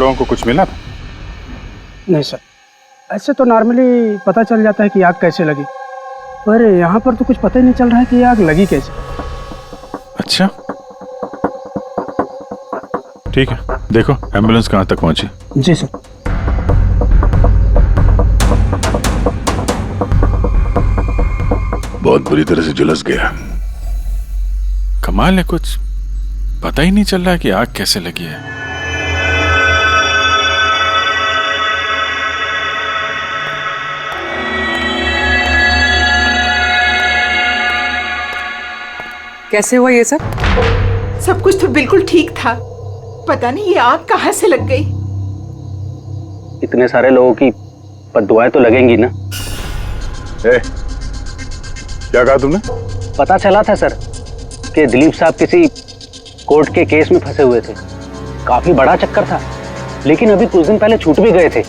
लोगों को कुछ मिला था? नहीं सर, ऐसे तो नॉर्मली पता चल जाता है कि आग कैसे लगी, पर यहाँ पर तो कुछ पता ही नहीं चल रहा है कि आग लगी कैसे। अच्छा ठीक है, देखो एम्बुलेंस कहाँ तक पहुंची। जी सर। बहुत बुरी तरह से झुलस गया। कमाल है, कुछ पता ही नहीं चल रहा है कि आग कैसे लगी है। कैसे हुआ ये सब? सब कुछ तो बिल्कुल ठीक था, पता नहीं ये आग कहां से लग गई। इतने सारे लोगों की बद्दुआएं तो लगेंगी ना। क्या कहा तुमने? पता चला था सर कि दिलीप साहब किसी कोर्ट के केस में फंसे हुए थे। काफी बड़ा चक्कर था, लेकिन अभी कुछ दिन पहले छूट भी गए थे।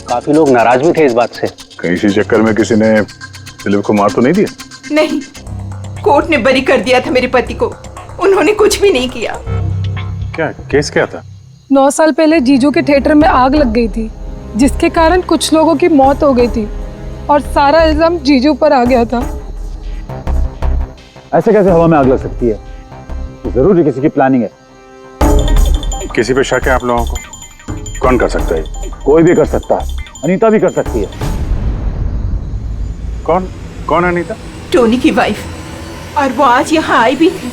काफी लोग नाराज भी थे इस बात से। कहीं इसी चक्कर में किसी ने दिलीप को मार तो नहीं दिया? नहीं, कोर्ट ने बरी कर दिया था मेरे पति को, उन्होंने कुछ भी नहीं किया। क्या केस क्या था? 9 साल पहले जीजू के थिएटर में आग लग गई थी, जिसके कारण कुछ लोगों की मौत हो गई थी और सारा इल्जाम जीजू पर आ गया था। ऐसे कैसे हवा में आग लग सकती है? जरूर किसी की प्लानिंग है। किसी पे शक है आप लोगों को? कौन कर सकता है? कोई भी कर सकता है, अनीता भी कर सकती है। कौन कौन है अनीता? टोनी की वाइफ, और वो आज यहाँ आई भी थी।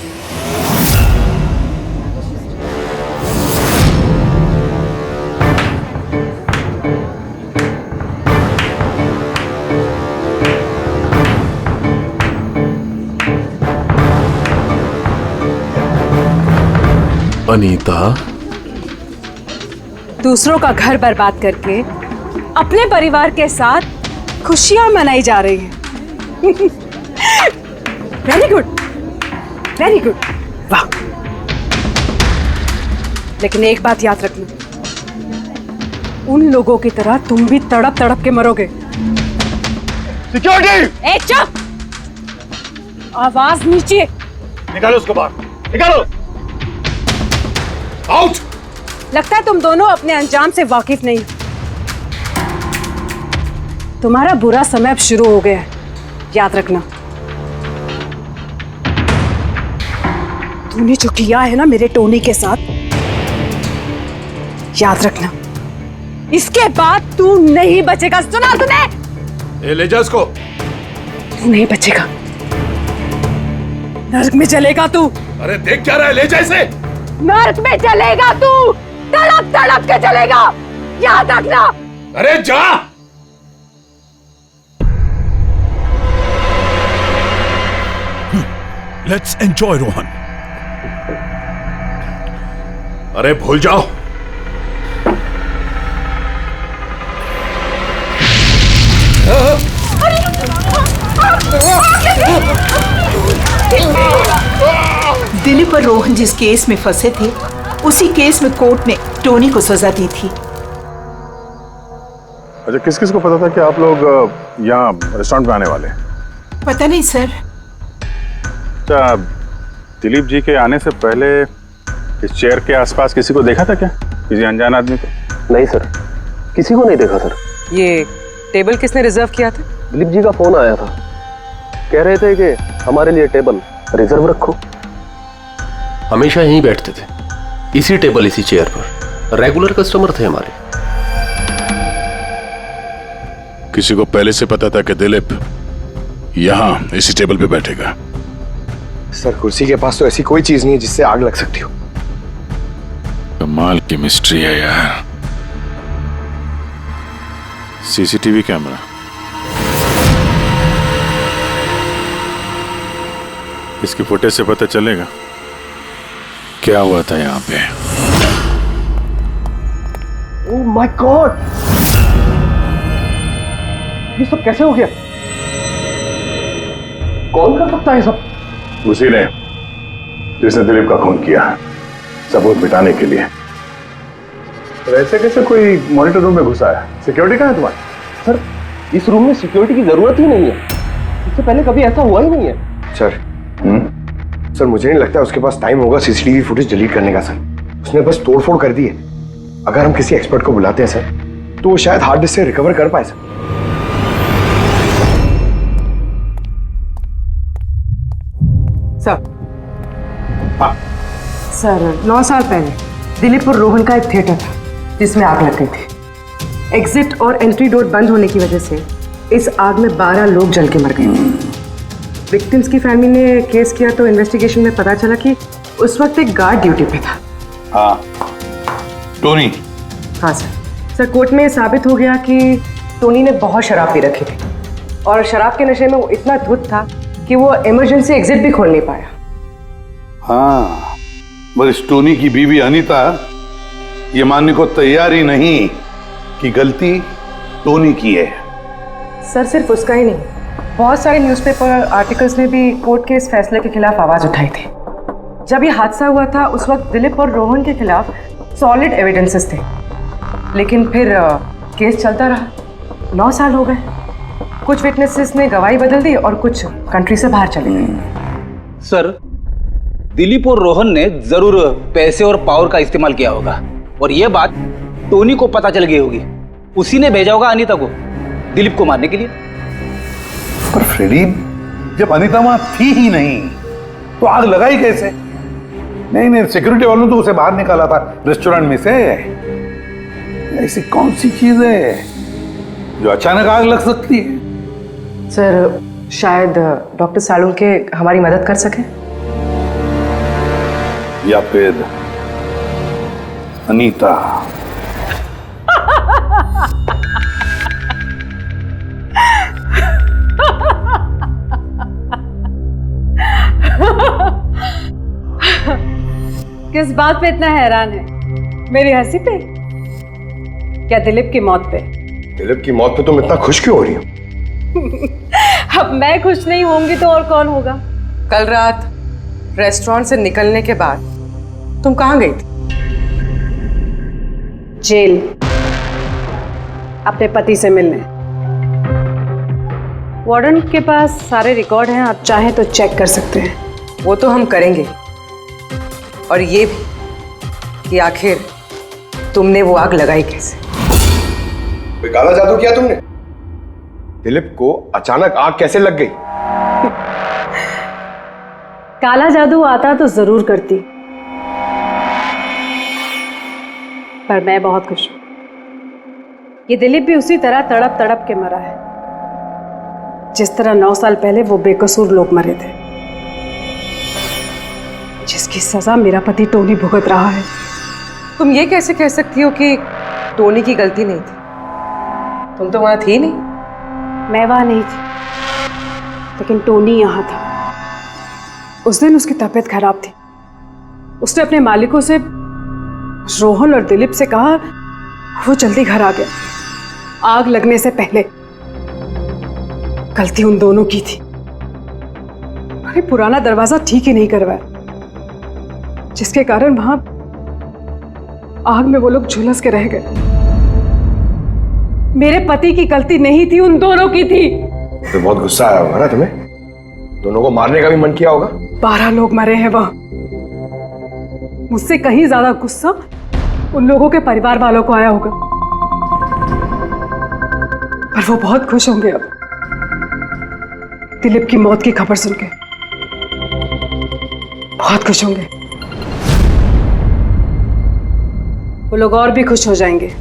अनीता, दूसरों का घर बर्बाद करके अपने परिवार के साथ खुशियां मनाई जा रही है। वेरी गुड, वेरी गुड, वाह। लेकिन एक बात याद रखना, उन लोगों की तरह तुम भी तड़प तड़प के मरोगे। सिक्योरिटी! ए चुप! आवाज नीचे। निकालो उसको बाहर, निकालो। आउट! लगता है तुम दोनों अपने अंजाम से वाकिफ नहीं। तुम्हारा बुरा समय अब शुरू हो गया है, याद रखना। तूने जो किया है ना मेरे टोनी के साथ, याद रखना, इसके बाद तू नहीं बचेगा। सुना तूने? ले जा इसको। तू नहीं बचेगा, नर्क में चलेगा तू। अरे देख क्या रहा है, ले जा इसे। नर्क में चलेगा तू, तड़प तड़प के चलेगा, याद रखना। अरे जा। Let's enjoy Rohan. अरे भूल जाओ। दिलीप और रोहन जिस केस में फंसे थे, उसी केस में कोर्ट ने टोनी को सजा दी थी। अच्छा, किस किस को पता था कि आप लोग यहाँ रेस्टोरेंट में आने वाले हैं? पता नहीं सर। अच्छा, दिलीप जी के आने से पहले इस चेयर के आसपास किसी को देखा था क्या? किसी अनजान आदमी को? नहीं सर, किसी को नहीं देखा सर। ये टेबल किसने रिजर्व किया था? दिलीप जी का फोन आया था, कह रहे थे कि हमारे लिए टेबल रिजर्व रखो। हमेशा यहीं बैठते थे, इसी टेबल इसी चेयर पर। रेगुलर कस्टमर थे हमारे। किसी को पहले से पता था कि दिलीप यहाँ इसी टेबल पे बैठेगा? सर, कुर्सी के पास तो ऐसी कोई चीज नहीं है जिससे आग लग सकती हो। कमाल की मिस्ट्री है यार। सीसीटीवी कैमरा, इसकी फुटेज से पता चलेगा क्या हुआ था यहाँ पे। ओह माय गॉड, ये सब कैसे हो गया? कौन कर सकता है सब? उसी ने जिसने दिलीप का खून किया, सबूत मिटाने के लिए। तो ऐसे कैसे कोई मॉनिटर रूम में घुसा है? सिक्योरिटी कहाँ है तुम्हारी? सर, इस रूम में सिक्योरिटी की जरूरत ही नहीं है, इससे पहले कभी ऐसा हुआ ही नहीं है। सर, सर मुझे नहीं लगता उसके पास टाइम होगा सीसीटीवी फुटेज डिलीट करने का। सर, उसने बस तोड़फोड़ कर दी है। अगर हम किसी एक्सपर्ट को बुलाते हैं सर तो वो शायद हार्ड डिस्क से रिकवर कर पाए सर। सर 9 साल पहले दिलीप और रोहन का एक थिएटर था जिसमें आग लग गई थी। एग्जिट और एंट्री डोर बंद होने की वजह से इस आग में 12 लोग जल के मर गए। विक्टिम्स की फैमिली ने केस किया तो इन्वेस्टिगेशन में पता चला कि उस वक्त एक गार्ड ड्यूटी पे था। हाँ, टोनी। हाँ सर कोर्ट में साबित हो गया कि टोनी ने बहुत शराब पी रखी थी और शराब के नशे में वो इतना धुत था कि वो इमरजेंसी एग्जिट भी खोल नहीं पाया। हाँ, मगर टोनी की बीवी अनीता ये मानने को तैयार ही नहीं कि गलती टोनी की है। सर सिर्फ उसका ही नहीं, बहुत सारे न्यूज़पेपर आर्टिकल्स ने भी कोर्ट के इस फैसले के खिलाफ आवाज उठाई थी। जब ये हादसा हुआ था उस वक्त दिलीप और रोहन के खिलाफ सॉलिड एविडेंसेस थे, लेकिन फिर केस चलता रहा। 9 साल हो गए। कुछ विटनेसेस ने गवाही बदल दी और कुछ कंट्री से बाहर चले गए। सर, दिलीप और रोहन ने जरूर पैसे और पावर का इस्तेमाल किया होगा और यह बात टोनी को पता चल गई होगी। उसी ने भेजा होगा अनीता को दिलीप को मारने के लिए। पर फ्रेडी, जब अनीता वहां थी ही नहीं तो आग लगाई कैसे? नहीं, सिक्योरिटी वालों ने तो उसे बाहर निकाला था रेस्टोरेंट में से। ऐसी कौन सी चीज है जो अचानक आग लग सकती है? सर शायद डॉक्टर सालुन के हमारी मदद कर सके, या फिर अनीता। किस बात पे इतना हैरान है? मेरी हंसी पे क्या दिलीप की मौत पे? दिलीप की मौत पे तुम इतना खुश क्यों हो रही हो? अब मैं खुश नहीं होंगी तो और कौन होगा? कल रात रेस्टोरेंट से निकलने के बाद तुम कहाँ गई थी? जेल, अपने पति से मिलने। वार्डन के पास सारे रिकॉर्ड हैं, आप चाहें तो चेक कर सकते हैं। वो तो हम करेंगे, और ये भी कि आखिर तुमने वो आग लगाई कैसे? कोई काला जादू किया तुमने? दिलीप को अचानक आग कैसे लग गई? काला जादू आता तो जरूर करती, पर मैं बहुत खुश हूं। ये दिलीप भी उसी तरह तड़प तड़प के मरा है जिस तरह 9 साल पहले वो बेकसूर लोग मरे थे, जिसकी सजा मेरा पति टोनी भुगत रहा है। तुम ये कैसे कह सकती हो कि टोनी की गलती नहीं थी? तुम तो वहां थी नहीं। मैं वहां नहीं थी, लेकिन टोनी यहाँ था। उस दिन उसकी तबीयत खराब थी। उसने अपने मालिकों से, रोहन और दिलीप से कहा वो जल्दी घर आ गया आग लगने से पहले। गलती उन दोनों की थी। अरे पुराना दरवाजा ठीक ही नहीं करवाया, जिसके कारण वहां आग में वो लोग झुलस के रह गए। मेरे पति की गलती नहीं थी, उन दोनों की थी। तो बहुत गुस्सा आया होगा ना तुम्हें? दोनों को मारने का भी मन किया होगा। 12 लोग मरे हैं वहां। मुझसे कहीं ज्यादा गुस्सा उन लोगों के परिवार वालों को आया होगा, पर वो बहुत खुश होंगे अब दिलीप की मौत की खबर सुन के। बहुत खुश होंगे। वो लोग और भी खुश हो जाएंगे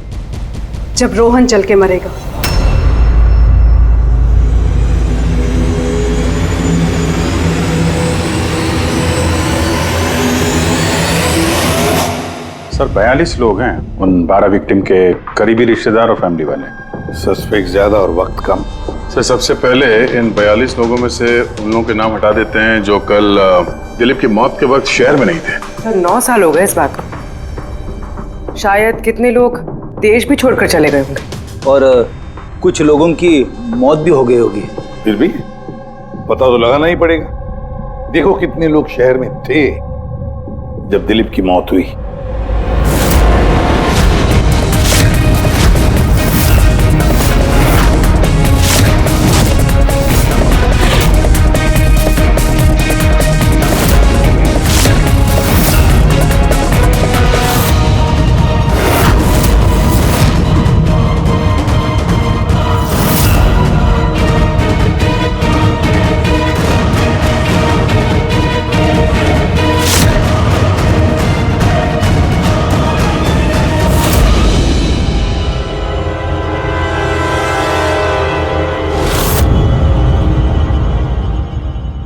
जब रोहन चल के मरेगा। सर 42 लोग हैं, उन 12 विक्टिम के करीबी रिश्तेदार और फैमिली वाले। सस्पेक्ट ज्यादा और वक्त कम। सर सबसे पहले इन 42 लोगों में से उन लोगों के नाम हटा देते हैं जो कल दिलीप की मौत के वक्त शहर में नहीं थे। सर 9 साल हो गए इस बात को। शायद कितने लोग देश भी छोड़कर चले गए होंगे, और कुछ लोगों की मौत भी हो गई होगी। फिर भी पता तो लगाना ही पड़ेगा। देखो कितने लोग शहर में थे जब दिलीप की मौत हुई।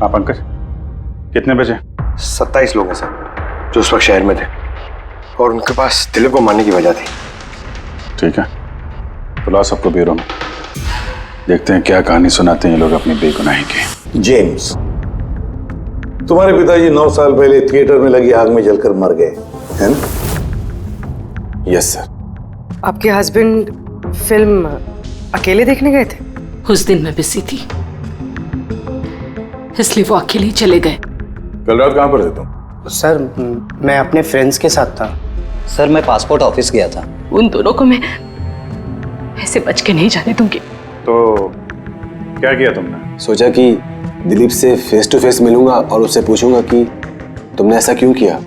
हाँ पंकज, कितने बजे? 27 लोग हैं सर जो उस वक्त शहर में थे और उनके पास दिलीप को मारने की वजह थी। ठीक है, बुलाओ सबको ब्यूरो में, देखते हैं क्या कहानी सुनाते हैं ये लोग अपनी बेगुनाही की। जेम्स, तुम्हारे पिताजी 9 साल पहले थिएटर में लगी आग में जलकर मर गए, है ना? Yes sir. आपके हस्बैंड फिल्म अकेले देखने गए थे? उस दिन मैं बिजी थी, इसलिए वो अकेले ही चले गए। कल रात कहाँ पर थे तुम? सर मैं अपने फ्रेंड्स के साथ था। सर मैं पासपोर्ट ऑफिस गया था। उन दोनों को मैं ऐसे बच के नहीं जाने दूंगी। तो क्या किया तुमने? सोचा कि दिलीप से फेस टू फेस मिलूंगा और उससे पूछूंगा कि तुमने ऐसा क्यों किया।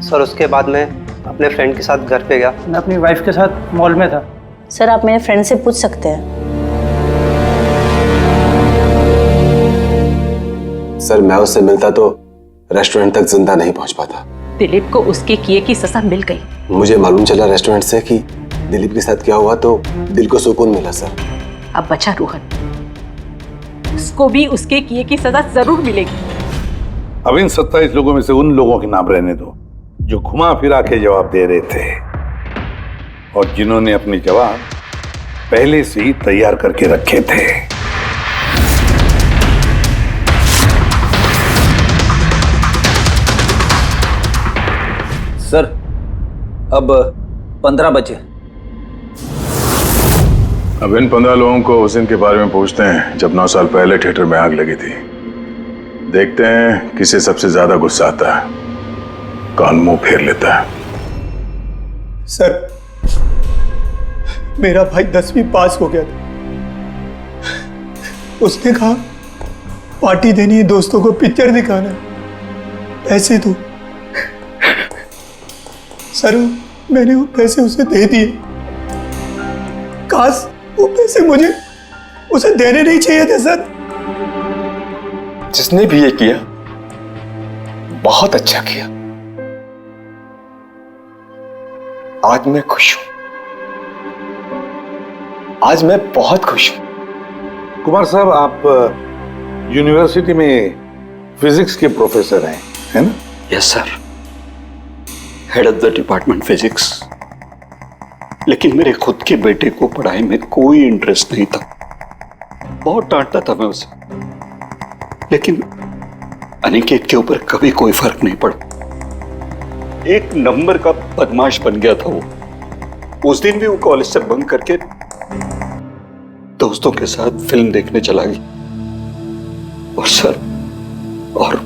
सर उसके बाद मैं अपने फ्रेंड के साथ घर पे गया। मैं अपनी वाइफ के साथ मॉल में था। सर आप मेरे फ्रेंड से पूछ सकते हैं। सर मैं उससे मिलता तो रेस्टोरेंट तक जिंदा नहीं पहुंच पाता। दिलीप को उसके किए की सजा मिल गई। मुझे मालूम चला रेस्टोरेंट से कि दिलीप के साथ क्या हुआ तो दिल को सुकून मिला सर। अब बचा रोहन, उसको भी उसके किए की सजा जरूर मिलेगी। अब इन 27 लोगों में से उन लोगों के नाम रहने दो जो घुमा फिरा के जवाब दे रहे थे और जिन्होंने अपने जवाब पहले से ही तैयार करके रखे थे। सर अब 15 बजे। अब इन 15 लोगों को उस दिन के बारे में पूछते हैं जब 9 साल पहले थिएटर में आग लगी थी। देखते हैं किसे सबसे ज्यादा गुस्सा आता है, कौन मुंह फेर लेता है। सर मेरा भाई 10वीं पास हो गया था। उसने कहा पार्टी देनी है, दोस्तों को पिक्चर दिखाना है, पैसे दो। सर मैंने वो पैसे उसे दे दिए। काश वो पैसे मुझे उसे देने नहीं चाहिए थे सर। जिसने भी ये किया बहुत अच्छा किया। आज मैं खुश हूं, आज मैं बहुत खुश हूं। कुमार साहब आप यूनिवर्सिटी में फिजिक्स के प्रोफेसर हैं, है ना? Yes sir, head of the department physics. लेकिन मेरे खुद के बेटे को पढ़ाई में कोई इंटरेस्ट नहीं था। बहुत डांटता था मैं उसे, लेकिन अनिकेत के ऊपर कभी कोई फर्क नहीं पड़ा। एक नंबर का बदमाश बन गया था वो। उस दिन भी वो कॉलेज से बंक करके दोस्तों के साथ फिल्म देखने चला गया और सर और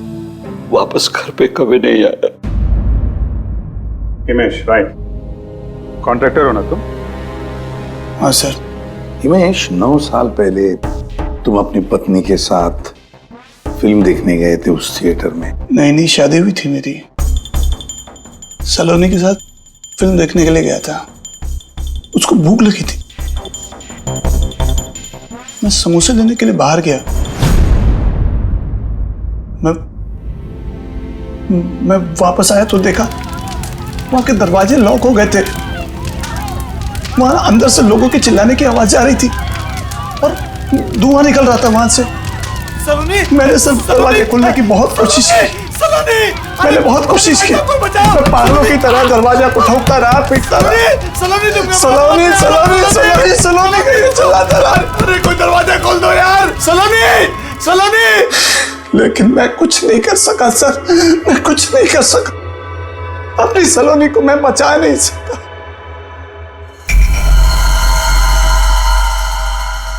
वापस घर पे कभी नहीं आया। हिमेश, राइट, कॉन्ट्रैक्टर हो ना तुम? हाँ सर। हिमेश, 9 साल पहले तुम अपनी पत्नी के साथ फिल्म देखने गए थे उस थिएटर में। नई नई शादी हुई थी मेरी, सलोनी के साथ फिल्म देखने के लिए गया था। उसको भूख लगी थी, मैं समोसे लेने के लिए बाहर गया। मैं वापस आया तो देखा वहां के दरवाजे लॉक हो गए थे। वहां अंदर से लोगों के चिल्लाने की आवाज आ रही थी और धुआं निकल रहा था वहां से। मैंने सब दरवाजे खोलने की बहुत कोशिश की। मैंने बहुत कोशिश की। मैं पागलों की तरह दरवाजा को ठोकता रहा, पीटता रहा। सलोनी कहीं चिल्लाता रहा, अरे कोई दरवाजा खोल दो यार, सलोनी। लेकिन मैं कुछ नहीं कर सका सर, मैं कुछ नहीं कर सका। अपनी सलोनी को मैं बचा नहीं सका।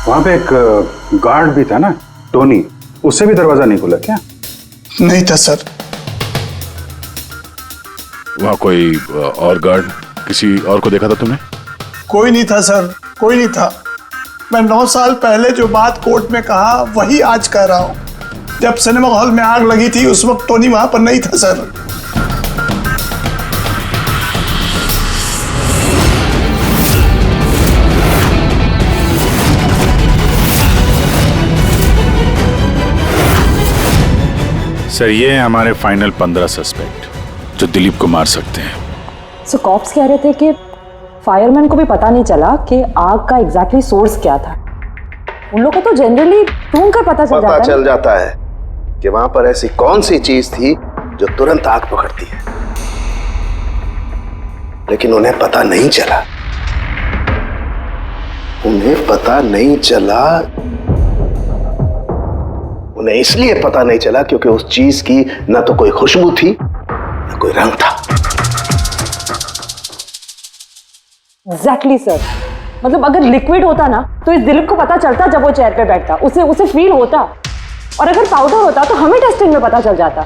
वहां पे एक गार्ड भी था ना, टोनी, उससे भी दरवाजा नहीं खुला क्या? नहीं था सर। वहां कोई और गार्ड, किसी और को देखा था तुमने? कोई नहीं था सर, कोई नहीं था। मैं 9 साल पहले जो बात कोर्ट में कहा वही आज कह रहा हूं। जब सिनेमा हॉल में आग लगी थी उस वक्त टोनी वहां पर नहीं था सर। सर ये हैं हमारे फाइनल 15 सस्पेक्ट जो दिलीप को मार सकते हैं। सो कॉप्स कह रहे थे कि फायरमैन को भी पता नहीं चला कि आग का एग्जैक्टली सोर्स क्या था। उन लोगों को तो जनरली ढूंढ कर पता चल जाता है। कि वहां पर ऐसी कौन सी चीज थी जो तुरंत आग पकड़ती है, लेकिन उन्हें पता नहीं चला। उन्हें पता नहीं चला। उन्हें इसलिए पता नहीं चला क्योंकि उस चीज की ना तो कोई खुशबू थी ना कोई रंग था। Exactly sir. मतलब अगर लिक्विड होता ना तो इस दिलीप को पता चलता जब वो चेयर पे बैठता, उसे फील होता। और अगर पाउडर होता तो हमें टेस्टिंग में पता चल जाता।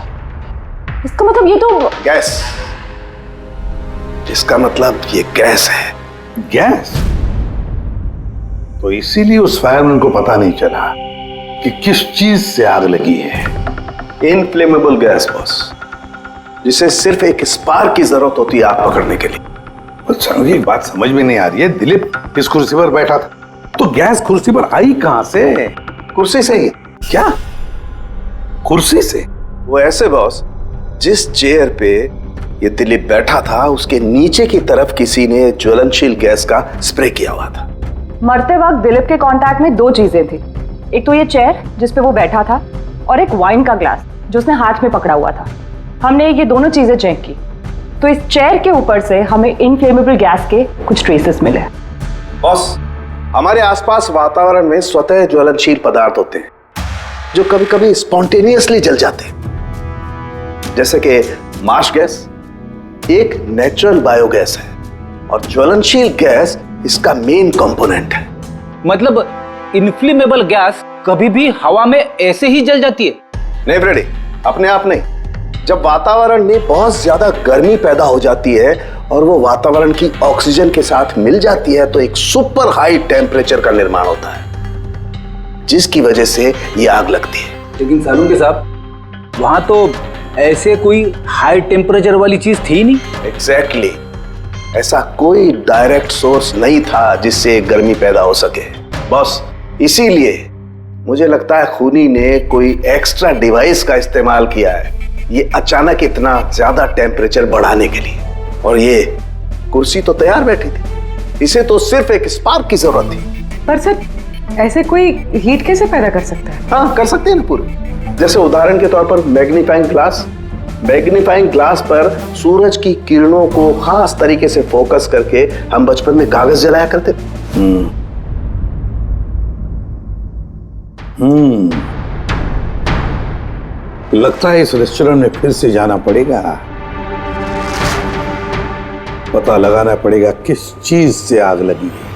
इसका मतलब ये तो गैस, इसका मतलब ये गैस है। गैस? तो इसीलिए उस फायरमैन को पता नहीं चला कि किस चीज से आग लगी है। इनफ्लेमेबल गैस बॉस, जिसे सिर्फ एक स्पार्क की जरूरत होती है आग पकड़ने के लिए। अच्छा, मुझे एक बात समझ में नहीं आ रही है। दिलीप इस कुर्सी पर बैठा था, तो गैस कुर्सी पर आई कहां से? कुर्सी से ही। क्या? कुर्सी से? वो ऐसे बॉस, जिस चेयर पे ये दिलीप बैठा था उसके नीचे की तरफ किसी ने ज्वलनशील गैस का स्प्रे किया हुआ था। मरते वक्त दिलीप के कांटेक्ट में 2 चीजें थी। एक तो ये चेयर जिस पे वो बैठा था, और एक वाइन का ग्लास जो उसने हाथ में पकड़ा हुआ था। हमने ये दोनों चीजें चेक की, तो इस चेयर के ऊपर से हमें इनफ्लेमेबल गैस के कुछ ट्रेसेस मिले। बॉस, हमारे आसपास वातावरण में स्वतः ज्वलनशील पदार्थ होते हैं जो कभी कभी स्पॉन्टेनियसली जल जाते हैं, जैसे कि मार्श गैस एक नेचुरल बायोगैस है और ज्वलनशील गैस इसका मेन कंपोनेंट है। मतलब इनफ्लेमेबल गैस कभी भी हवा में ऐसे ही जल जाती है? नहीं फ्रेडी, अपने आप नहीं। जब वातावरण में बहुत ज्यादा गर्मी पैदा हो जाती है और वो वातावरण की ऑक्सीजन के साथ मिल जाती है तो एक सुपर हाई टेम्परेचर का निर्माण होता है, जिसकी वजह से ये आग लगती है। लेकिन सालून साहब, वहां तो ऐसे कोई हाई टेम्परेचर वाली चीज थी नहीं। एग्जैक्टली, ऐसा कोई डायरेक्ट सोर्स नहीं था जिससे गर्मी पैदा हो सके बॉस। इसीलिए मुझे लगता है खूनी ने कोई एक्स्ट्रा डिवाइस का इस्तेमाल किया है ये अचानक इतना ज्यादा टेम्परेचर बढ़ाने के लिए। और ये कुर्सी तो तैयार बैठी थी, इसे तो सिर्फ एक स्पार्क की जरूरत थी। पर सर, ऐसे कोई हीट कैसे पैदा कर सकता है? हाँ, कर सकते हैं ना पूरे। जैसे उदाहरण के तौर पर मैग्नीफाइंग ग्लास। मैग्नीफाइंग ग्लास पर सूरज की किरणों को खास तरीके से फोकस करके हम बचपन में कागज जलाया करते थे। लगता है इस रेस्टोरेंट में फिर से जाना पड़ेगा। पता लगाना पड़ेगा किस चीज से आग लगी है।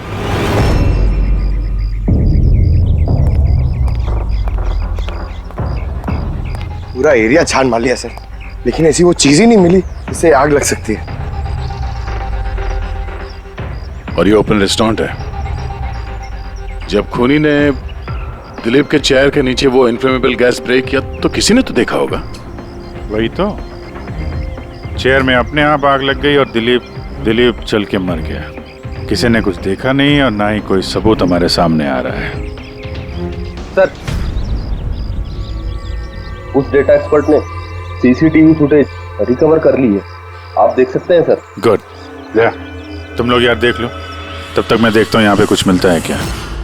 पूरा एरिया छान मार लिया सर, लेकिन ऐसी वो चीज ही नहीं मिली जिससे आग लग सकती है। और ये ओपन रेस्टोरेंट है। जब खूनी ने दिलीप के चेयर के नीचे वो इनफ्लेमेबल गैस स्प्रे किया तो किसी ने तो देखा होगा। वही तो, चेयर में अपने आप आग लग गई और दिलीप चल के मर गया। किसी ने कुछ देखा नहीं और ना ही कोई सबूत हमारे सामने आ रहा है। सर, उस डेटा एक्सपर्ट ने सीसीटीवी फुटेज रिकवर कर ली है, आप देख सकते हैं सर। गुड, तुम लोग यार देख लो, तब तक मैं देखता हूँ यहाँ पे कुछ मिलता है क्या।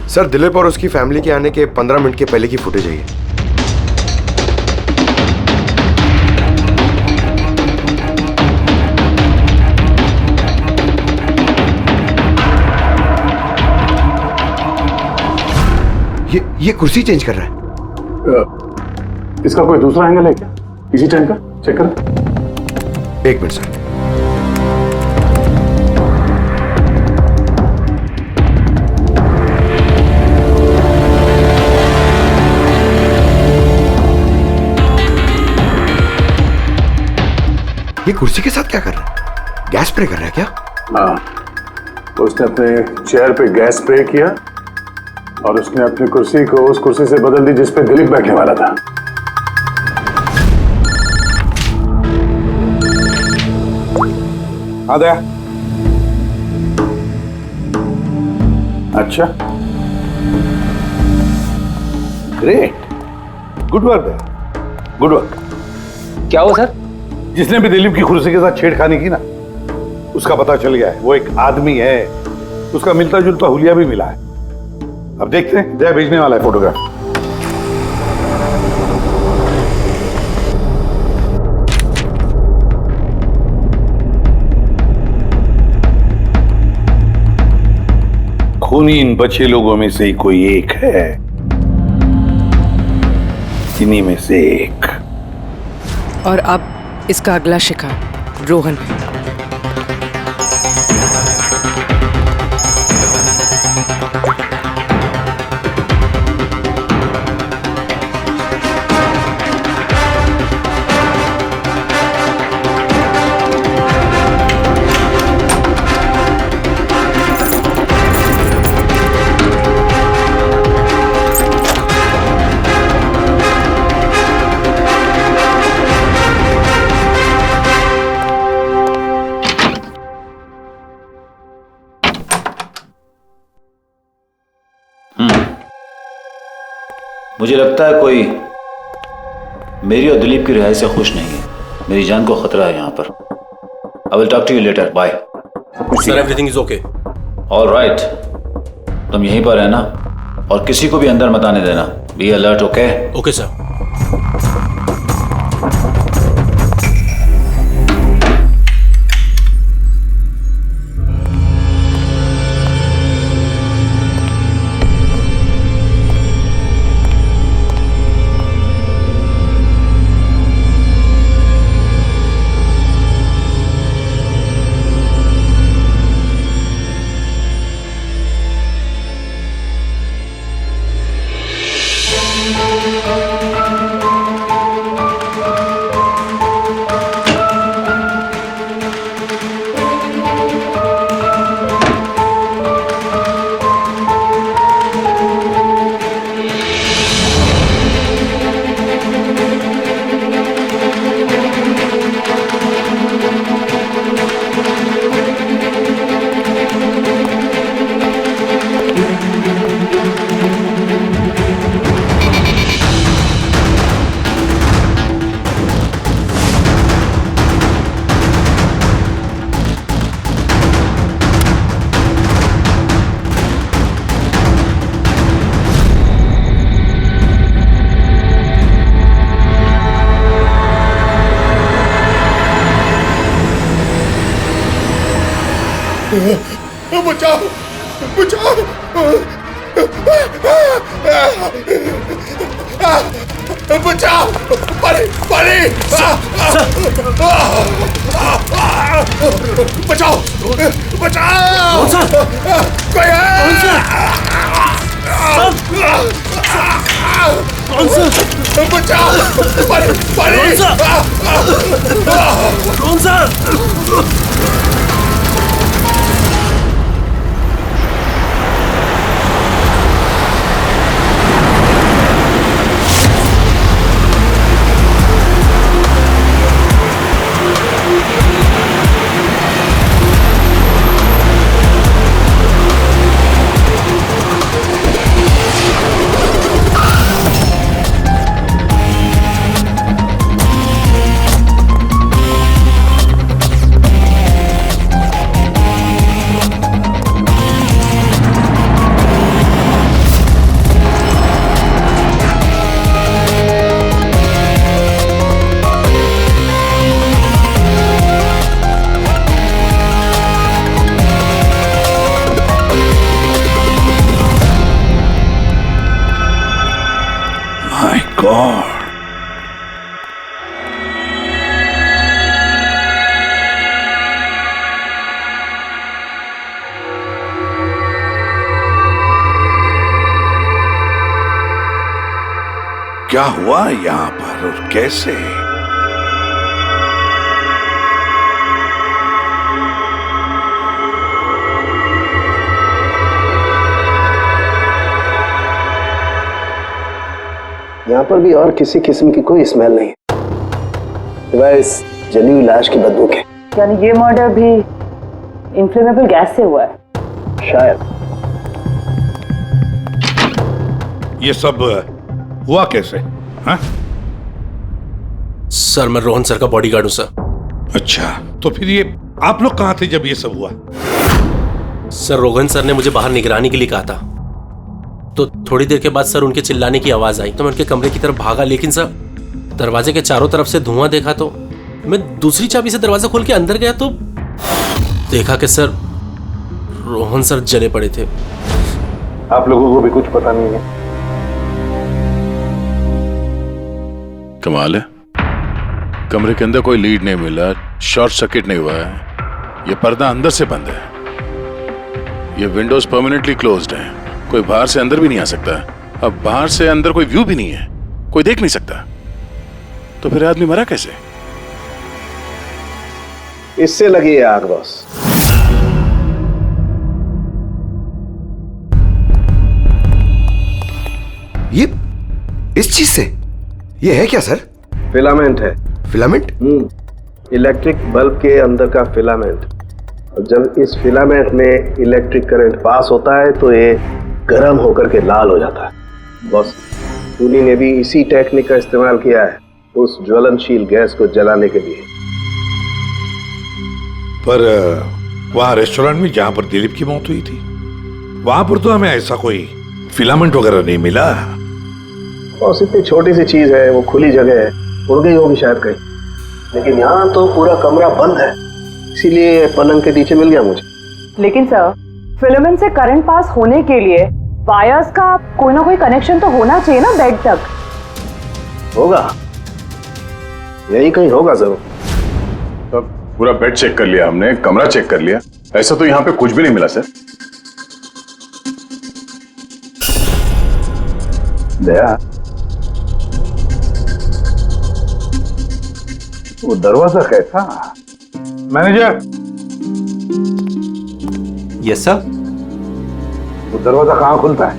सर, दिलीप और उसकी फैमिली के आने के 15 मिनट के पहले की फुटेज है ये कुर्सी चेंज कर रहा है। इसका कोई दूसरा एंगल है क्या? इसी टाइम का चेक कर। एक मिनट सर। ये कुर्सी के साथ क्या कर रहा है? गैस स्प्रे कर रहा है क्या? हाँ, उसने अपने चेयर पे गैस स्प्रे किया और उसने अपनी कुर्सी को उस कुर्सी से बदल दी जिस पे दिलीप बैठने वाला था। आ गया। अच्छा, great, good work, good work. क्या हो सर? जिसने भी दिलीप की कुर्सी के साथ छेड़खानी की ना, उसका पता चल गया है। वो एक आदमी है, उसका मिलता जुलता हुलिया भी मिला है। अब देखते हैं, जय भेजने वाला है फोटोग्राफ। खूनी इन बचे लोगों में से ही कोई एक है, इन्हीं में से एक। और अब इसका अगला शिकार रोहन है। मुझे लगता है कोई मेरी और दिलीप की रिहाई से खुश नहीं है। मेरी जान को खतरा है यहाँ पर। I will talk to you later, bye. Sir everything is okay. All right, तुम यहीं पर रहना और किसी को भी अंदर मत आने देना। Be alert, okay? Okay sir. बचाओ बचाओ, बचाओ, पानी पानी, बचाओ बचाओ, कोई है? बचाओ, पानी पानी, कौन सा? क्या हुआ यहाँ पर और कैसे? यहाँ पर भी और किसी किस्म की कोई स्मेल नहीं, सिवाय इस जली हुई लाश की बदबू के। यानी ये मर्डर भी इन्फ्लेमेबल गैस से हुआ है? शायद। ये सब हुआ कैसे? हाँ? सर मैं रोहन सर का बॉडीगार्ड हूं सर। अच्छा, तो फिर ये आप लोग कहां थे जब ये सब हुआ? सर रोहन सर ने मुझे बाहर निगरानी के लिए कहा था, तो थोड़ी देर के बाद सर उनके चिल्लाने की आवाज आई तो मैं उनके कमरे की तरफ भागा, लेकिन सर दरवाजे के चारों तरफ से धुआं देखा तो मैं दूसरी चाबी से दरवाजा खोल के अंदर गया तो देखा कि सर रोहन सर जले पड़े थे। आप लोगों को भी कुछ पता नहीं है। कमाल है, कमरे के अंदर कोई लीड नहीं मिला, शॉर्ट सर्किट नहीं हुआ है, ये पर्दा अंदर से बंद है, ये विंडोज परमानेंटली क्लोज्ड है, कोई बाहर से अंदर भी नहीं आ सकता। अब बाहर से अंदर कोई व्यू भी नहीं है, कोई देख नहीं सकता, तो फिर आदमी मरा कैसे? इससे लगी है आग बॉस। ये इस चीज से ये है क्या सर? फिलामेंट है। फिलामेंट? इलेक्ट्रिक बल्ब के अंदर का फिलामेंट। और जब इस फिलामेंट में इलेक्ट्रिक करंट पास होता है तो ये गर्म होकर के लाल हो जाता है। बॉस, खूनी ने भी इसी टेक्निक का इस्तेमाल किया है उस ज्वलनशील गैस को जलाने के लिए। पर वहां रेस्टोरेंट में जहां पर दिलीप की मौत हुई थी, वहां पर तो हमें ऐसा कोई फिलामेंट वगैरह नहीं मिला। बॉस, इतनी छोटी सी चीज है, वो खुली जगह है, उड़ गई होगी शायद कहीं, लेकिन यहाँ तो पूरा कमरा बंद है, इसीलिए पलंग के नीचे मिल गया मुझे। लेकिन सर, फिलामेंट से करंट पास होने के लिए वायर्स का कोई ना कोई कनेक्शन तो होना चाहिए ना बेड तक। होगा, यही कहीं होगा जरूर। तब पूरा बेड चेक कर लिया हमने, कमरा चेक कर लिया, ऐसा तो यहाँ पे कुछ भी नहीं मिला सर। दया, वो दरवाजा कैसा? मैनेजर। Yes sir. वो दरवाजा कहाँ खुलता है?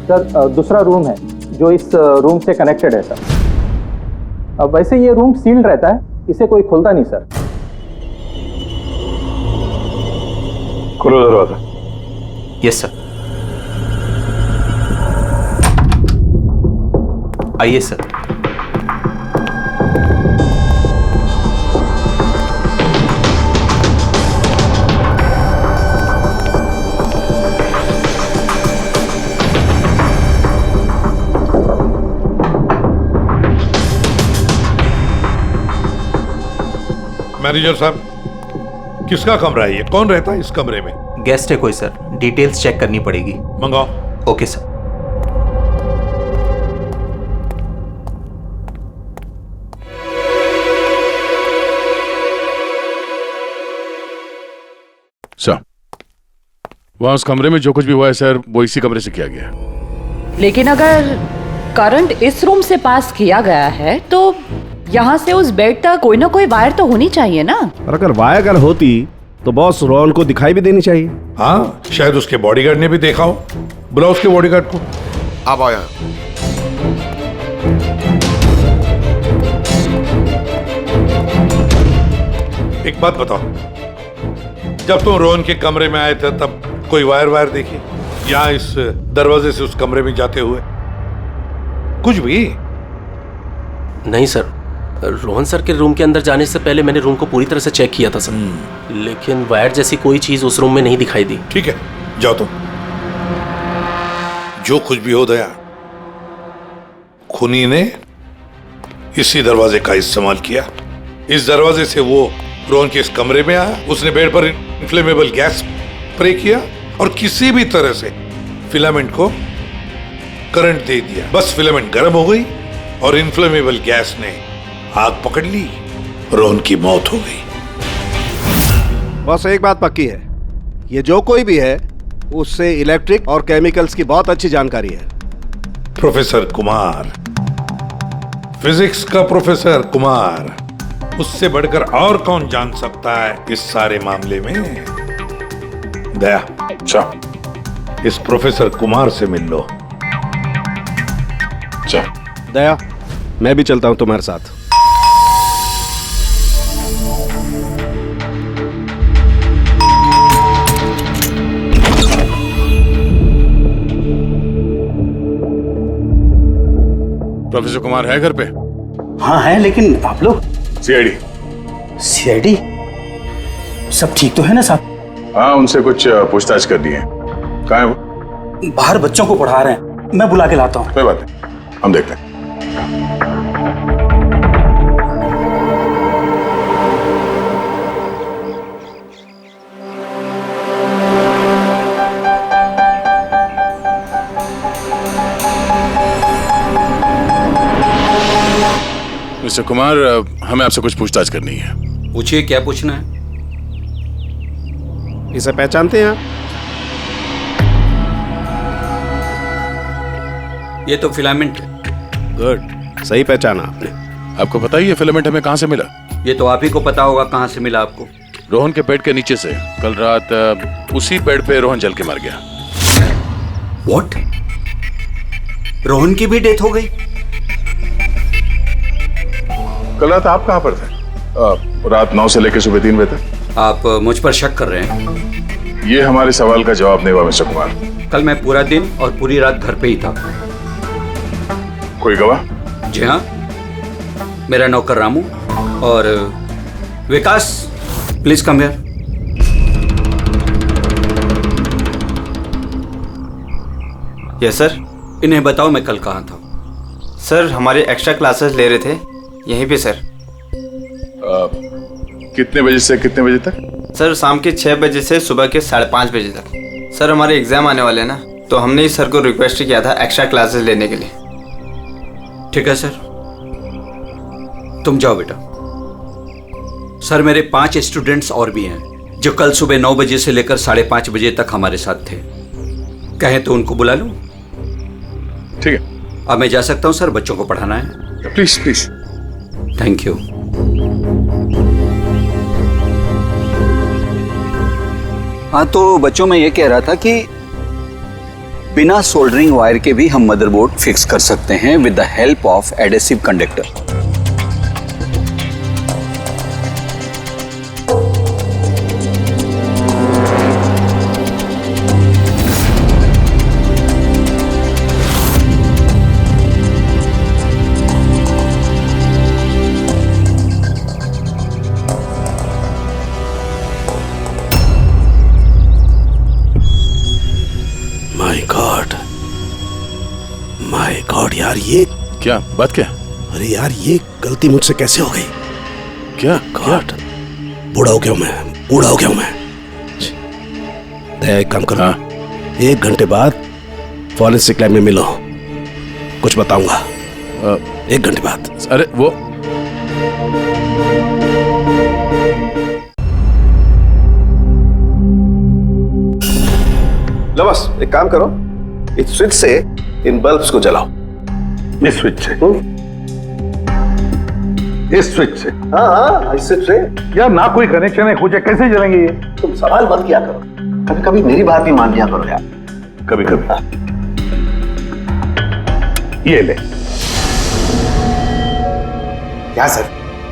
सर दूसरा रूम है जो इस रूम से कनेक्टेड है सर। अब वैसे ये रूम सील्ड रहता है, इसे कोई खोलता नहीं सर। खोलो दरवाजा। Yes sir. आइए सर। मैनेजर साहब, किसका कमरा है ये? कौन रहता है इस कमरे में? गेस्ट है कोई सर, डिटेल्स चेक करनी पड़ेगी। मंगाओ। Okay sir. सर, वहां उस कमरे में जो कुछ भी हुआ है सर, वो इसी कमरे से किया गया। लेकिन अगर करंट इस रूम से पास किया गया है तो यहाँ से उस बेड तक कोई ना कोई वायर तो होनी चाहिए ना। और अगर वायर अगर होती तो बॉस रोहन को दिखाई भी देनी चाहिए। हाँ, शायद उसके बॉडीगार्ड ने भी देखा हो। बुलाओ उसके बॉडीगार्ड को। आप आया। एक बात बताओ, जब तुम रोहन के कमरे में आए थे तब कोई वायर देखी? यहाँ इस दरवाजे से उस कमरे में जाते हुए कुछ भी? नहीं सर, रोहन सर के रूम के अंदर जाने से पहले मैंने रूम को पूरी तरह से चेक किया था सर, लेकिन वायर जैसी कोई चीज उस रूम में नहीं दिखाई दी। ठीक है, जाओ तुम। जो कुछ भी हो दया, खूनी ने इसी दरवाजे का इस्तेमाल किया। इस दरवाजे से वो रोहन के इस कमरे में आया, उसने बेड पर इन्फ्लेमेबल गैस स्प्रे किया और किसी भी तरह से फिलामेंट को करंट दे दिया। बस फिलामेंट गर्म हो गई और इन्फ्लेमेबल गैस ने आग पकड़ ली, रोहन की मौत हो गई। बस एक बात पक्की है, ये जो कोई भी है उससे इलेक्ट्रिक और केमिकल्स की बहुत अच्छी जानकारी है। प्रोफेसर कुमार, फिजिक्स का प्रोफेसर कुमार, उससे बढ़कर और कौन जान सकता है इस सारे मामले में? दया, अच्छा, इस प्रोफेसर कुमार से मिल लो। अच्छा दया, मैं भी चलता हूं तुम्हारे साथ। प्रोफेसर कुमार है घर पे? हाँ है, लेकिन आप लोग? सीआईडी। सीआईडी? सब ठीक तो है ना साहब? हाँ, उनसे कुछ पूछताछ कर दी है। कहाँ है वो? बाहर बच्चों को पढ़ा रहे हैं, मैं बुला के लाता हूँ। कोई बात नहीं, हम देखते हैं। मिस्टर कुमार, हमें आपसे कुछ पूछताछ करनी है। पूछिए, क्या पूछना है? इसे पहचानते हैं आप? ये तो फिलामेंट है। गुड, सही पहचाना आपने। आपको पता ही ये फिलामेंट हमें कहाँ से मिला? ये तो आप ही को पता होगा कहाँ से मिला आपको। रोहन के बेड के नीचे से। कल रात उसी बेड पे रोहन जल के मर गया। What? रोहन की भी डेथ हो गई? कल रात आप कहाँ पर थे? रात 9 से लेकर सुबह 3 बजे तक। आप मुझ पर शक कर रहे हैं? ये हमारे सवाल का जवाब नहीं हुआ मिस्टर कुमार। कल मैं पूरा दिन और पूरी रात घर पे ही था। कोई गवाह? जी हाँ, मेरा नौकर रामू और Vikas. Please come here. Yes sir. इन्हें बताओ मैं कल कहाँ था। सर हमारे एक्स्ट्रा क्लासेस ले रहे थे यहीं पे सर। कितने बजे से कितने बजे तक? सर शाम के 6 बजे से सुबह के 5:30 बजे तक। सर हमारे एग्जाम आने वाले हैं ना, तो हमने इस सर को रिक्वेस्ट किया था एक्स्ट्रा क्लासेस लेने के लिए। ठीक है सर, तुम जाओ बेटा। सर मेरे 5 स्टूडेंट्स और भी हैं जो कल सुबह 9 बजे से लेकर 5:30 बजे तक हमारे साथ थे। कहें तो उनको बुला लूं? ठीक है, अब मैं जा सकता हूं सर, बच्चों को पढ़ाना है। Please please. Thank you. हाँ तो बच्चों, मैं ये कह रहा था कि बिना सोल्डरिंग वायर के भी हम मदरबोर्ड फिक्स कर सकते हैं with the help of adhesive conductor. My God यार, ये क्या बात? क्या? अरे यार, ये गलती मुझसे कैसे हो गई? क्या? गॉड, बूढ़ा हो गया मैं, बूढ़ा हो गया मैं। एक काम करो, 1 घंटे बाद फॉरेंसिक लैब में मिलो, कुछ बताऊंगा। 1 घंटे बाद। अरे वो लो बस, एक काम करो, इस स्विच से इन बल्ब्स को जलाओ। इस स्विच से? इस स्विच से? हाँ हाँ, इस स्विच से। यार ना कोई कनेक्शन है, कुछ है, कैसे जलेंगे ये? तुम सवाल मत किया करो, कभी कभी मेरी बात भी मान लिया करो यार। कभी कभी। ये ले। क्या सर,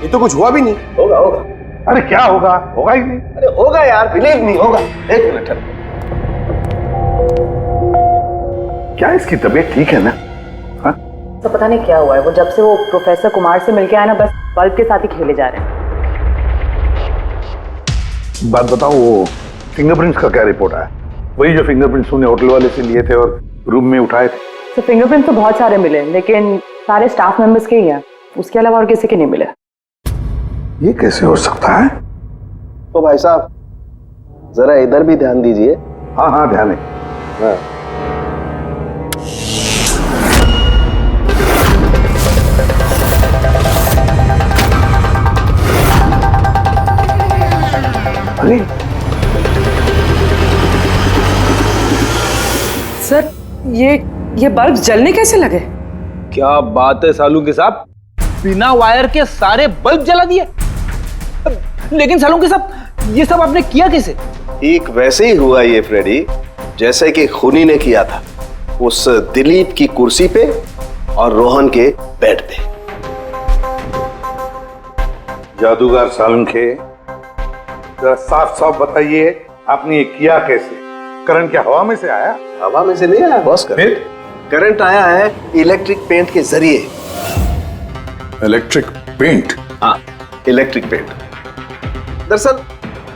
ये तो कुछ हुआ भी नहीं। होगा होगा। अरे क्या होगा? होगा ही नहीं। अरे होगा यार, बिलीव नहीं होगा। 1 मिनट। क्या इसकी तबीयत ठीक है ना? हाँ? तो पता नहीं क्या हुआ है, वो जब से वो प्रोफेसर कुमार से मिलके आया ना, बस बल्ब के साथ ही खेले जा रहे हैं। बात बताओ, वो फिंगरप्रिंट्स का क्या रिपोर्ट आया? वही जो फिंगरप्रिंट्स उन्हें होटल वाले से लिए थे और रूम में उठाए थे। तो फिंगरप्रिंट तो बहुत सारे मिले, लेकिन सारे स्टाफ मेंबर्स के ही हैं, उसके अलावा और किसी के नहीं मिले। ये कैसे हो सकता है? तो भाई साहब जरा इधर भी ध्यान दीजिए। हाँ हाँ, ध्यान है। हाँ। अरे सर, ये बल्ब जलने कैसे लगे? क्या बात है सालूंके साहब, बिना वायर के सारे बल्ब जला दिए। लेकिन सालूंके साहब, ये सब आपने किया कैसे? ठीक वैसे ही हुआ ये फ्रेडी, जैसे कि खूनी ने किया था उस दिलीप की कुर्सी पे और रोहन के बेड पे। जादूगर सालुंखे, जरा साफ साफ बताइए, आपने ये किया कैसे? करंट क्या हवा में से आया? हवा में से नहीं आया बॉस, करंट आया है इलेक्ट्रिक पेंट के जरिए। Electric paint? हाँ, इलेक्ट्रिक पेंट। दरअसल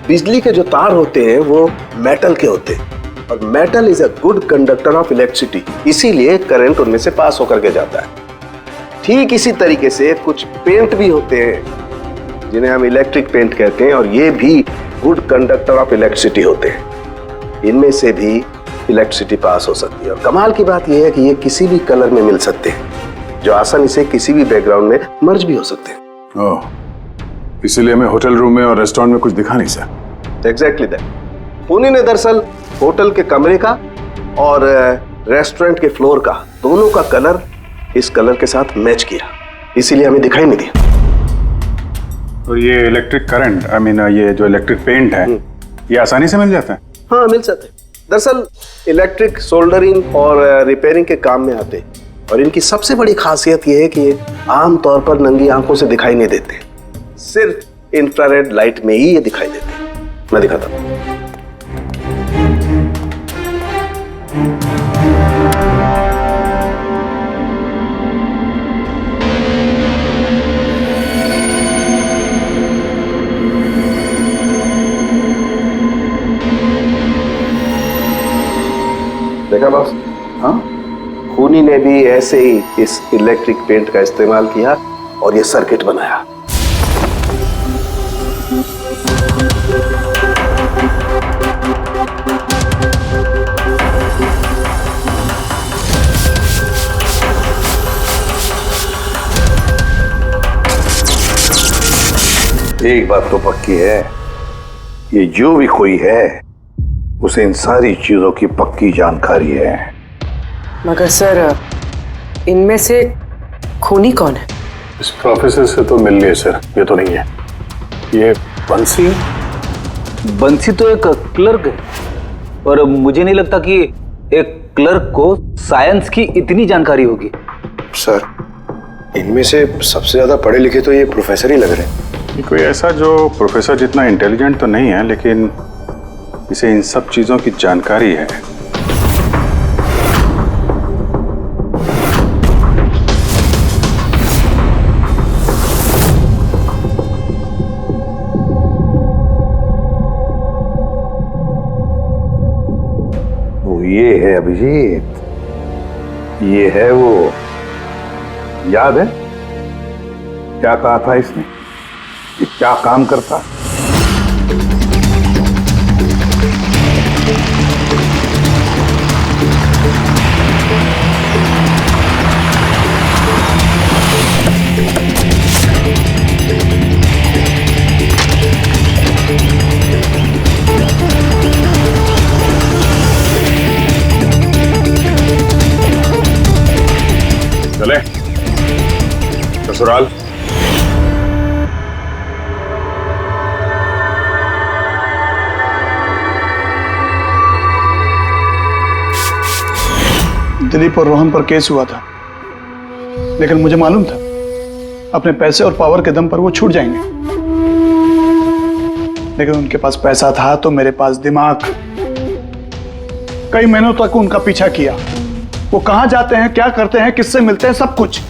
बिजली के जो तार होते हैं वो मेटल के होते हैं, और metal is a good conductor of electricity, इसीलिए करंट उनमें से पास होकर के जाता है। ठीक इसी तरीके से कुछ पेंट भी होते हैं जिन्हें हम इलेक्ट्रिक पेंट कहते हैं, और ये भी गुड कंडक्टर ऑफ इलेक्ट्रिसिटी होते हैं। इनमें से भी इलेक्ट्रिसिटी पास हो सकती है, और कमाल की बात यह है कि ये किसी भी कलर में मिल सकते हैं। जो आसानी से किसी भी बैकग्राउंड में मर्ज भी हो सकते हैं। ओह, इसीलिए हमें होटल रूम में और रेस्टोरेंट में कुछ दिखा नहीं सर। Exactly that. पुनी ने दरअसल होटल के कमरे का और रेस्टोरेंट के फ्लोर का दोनों का कलर इस कलर के साथ मैच किया, इसीलिए हमें दिखाई नहीं दिया। तो ये इलेक्ट्रिक करंट, आई मीन ये जो इलेक्ट्रिक पेंट है, ये आसानी से मिल जाता है? हाँ, मिल जाते हैं। दरअसल इलेक्ट्रिक सोल्डरिंग और रिपेयरिंग के काम में आते हैं, और इनकी सबसे बड़ी खासियत ये है कि ये आमतौर पर नंगी आंखों से दिखाई नहीं देते, सिर्फ इंफ्रारेड लाइट में ही ये दिखाई देते हैं। मैं दिखाता हूँ। देखा बॉस? हाँ, खूनी ने भी ऐसे ही इस इलेक्ट्रिक पेंट का इस्तेमाल किया और ये सर्किट बनाया। एक बात तो पक्की है, ये जो भी कोई है उसे इन सारी चीजों की पक्की जानकारी है। मगर सर, इनमें से खूनी कौन है? इस प्रोफेसर से तो मिल लिए सर, ये तो नहीं है। ये बंसी? बंसी तो एक क्लर्क है, और मुझे नहीं लगता कि एक क्लर्क को साइंस की इतनी जानकारी होगी। सर, इनमें से सबसे ज्यादा पढ़े लिखे तो ये प्रोफेसर ही लग रहे हैं। कोई ऐसा जो प्रोफेसर जितना इंटेलिजेंट तो नहीं है, लेकिन इसे इन सब चीजों की जानकारी है। वो ये है अभिजीत, ये है वो। याद है क्या कहा था इसने, कि क्या काम करता? चले ससुराल। दिलीप और रोहन पर केस हुआ था, लेकिन मुझे मालूम था अपने पैसे और पावर के दम पर वो छूट जाएंगे। लेकिन उनके पास पैसा था तो मेरे पास दिमाग। कई महीनों तक उनका पीछा किया, वो कहां जाते हैं, क्या करते हैं, किससे मिलते हैं, सब कुछ।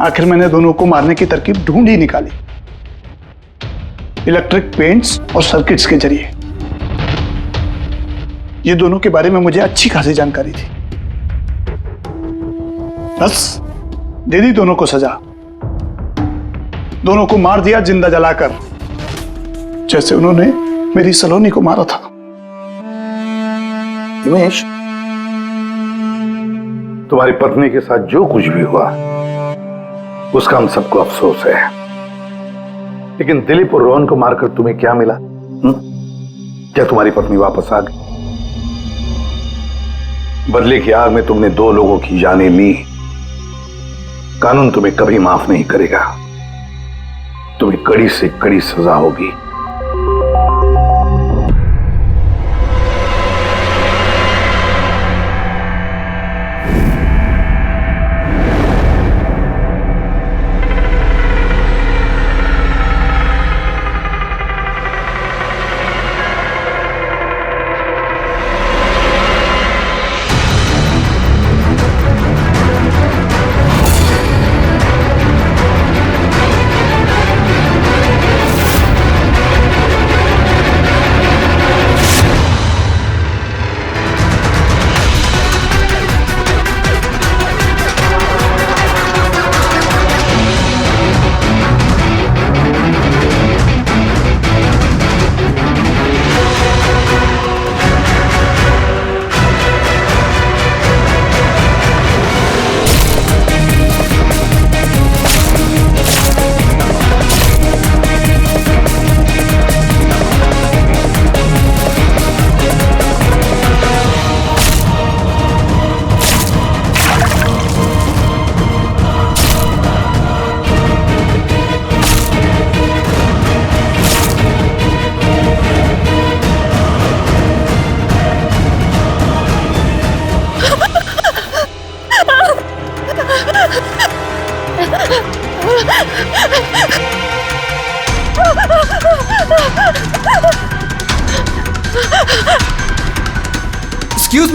आखिर मैंने दोनों को मारने की तरकीब ढूंढ ही निकाली, इलेक्ट्रिक पेंट्स और सर्किट्स के जरिए। ये दोनों के बारे में मुझे अच्छी खासी जानकारी थी। बस दे दी दोनों को सजा, दोनों को मार दिया जिंदा जलाकर, जैसे उन्होंने मेरी सलोनी को मारा था। उमेश, तुम्हारी पत्नी के साथ जो कुछ भी हुआ उसका हम सबको अफसोस है, लेकिन दिलीप और रोहन को मारकर तुम्हें क्या मिला? क्या तुम्हारी पत्नी वापस आ गई? बदले की आग में तुमने दो लोगों की जानें ली। कानून तुम्हें कभी माफ नहीं करेगा, तुम्हें कड़ी से कड़ी सजा होगी।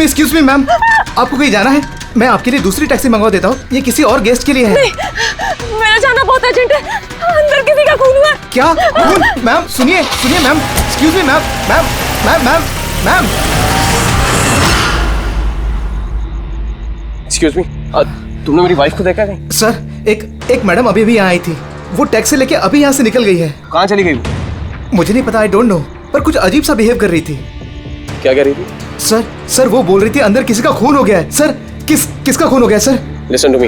एक्सक्यूज मी मैम, आपको कहीं जाना है? मैं आपके लिए दूसरी टैक्सी मंगवा देता हूँ, ये किसी और गेस्ट के लिए है। नहीं, मेरा जाना बहुत अर्जेंट है, अंदर किसी का खून हुआ है। क्या खून? मैम सुनिए सुनिए ma'am, excuse me ma'am, ma'am ma'am ma'am ma'am excuse me, तुमने मेरी वाइफ को देखा नहीं? सर एक मैडम अभी भी यहाँ आई थी, वो टैक्सी लेके अभी यहाँ से निकल गई है। कहाँ चली गई? मुझे नहीं पता, आई डोंट नो, पर कुछ अजीब सा बिहेव कर रही थी। क्या कह रही थी? सर वो बोल रही थी अंदर किसी का खून हो गया है। सर किसका खून हो गया सर? लिसन टू मी,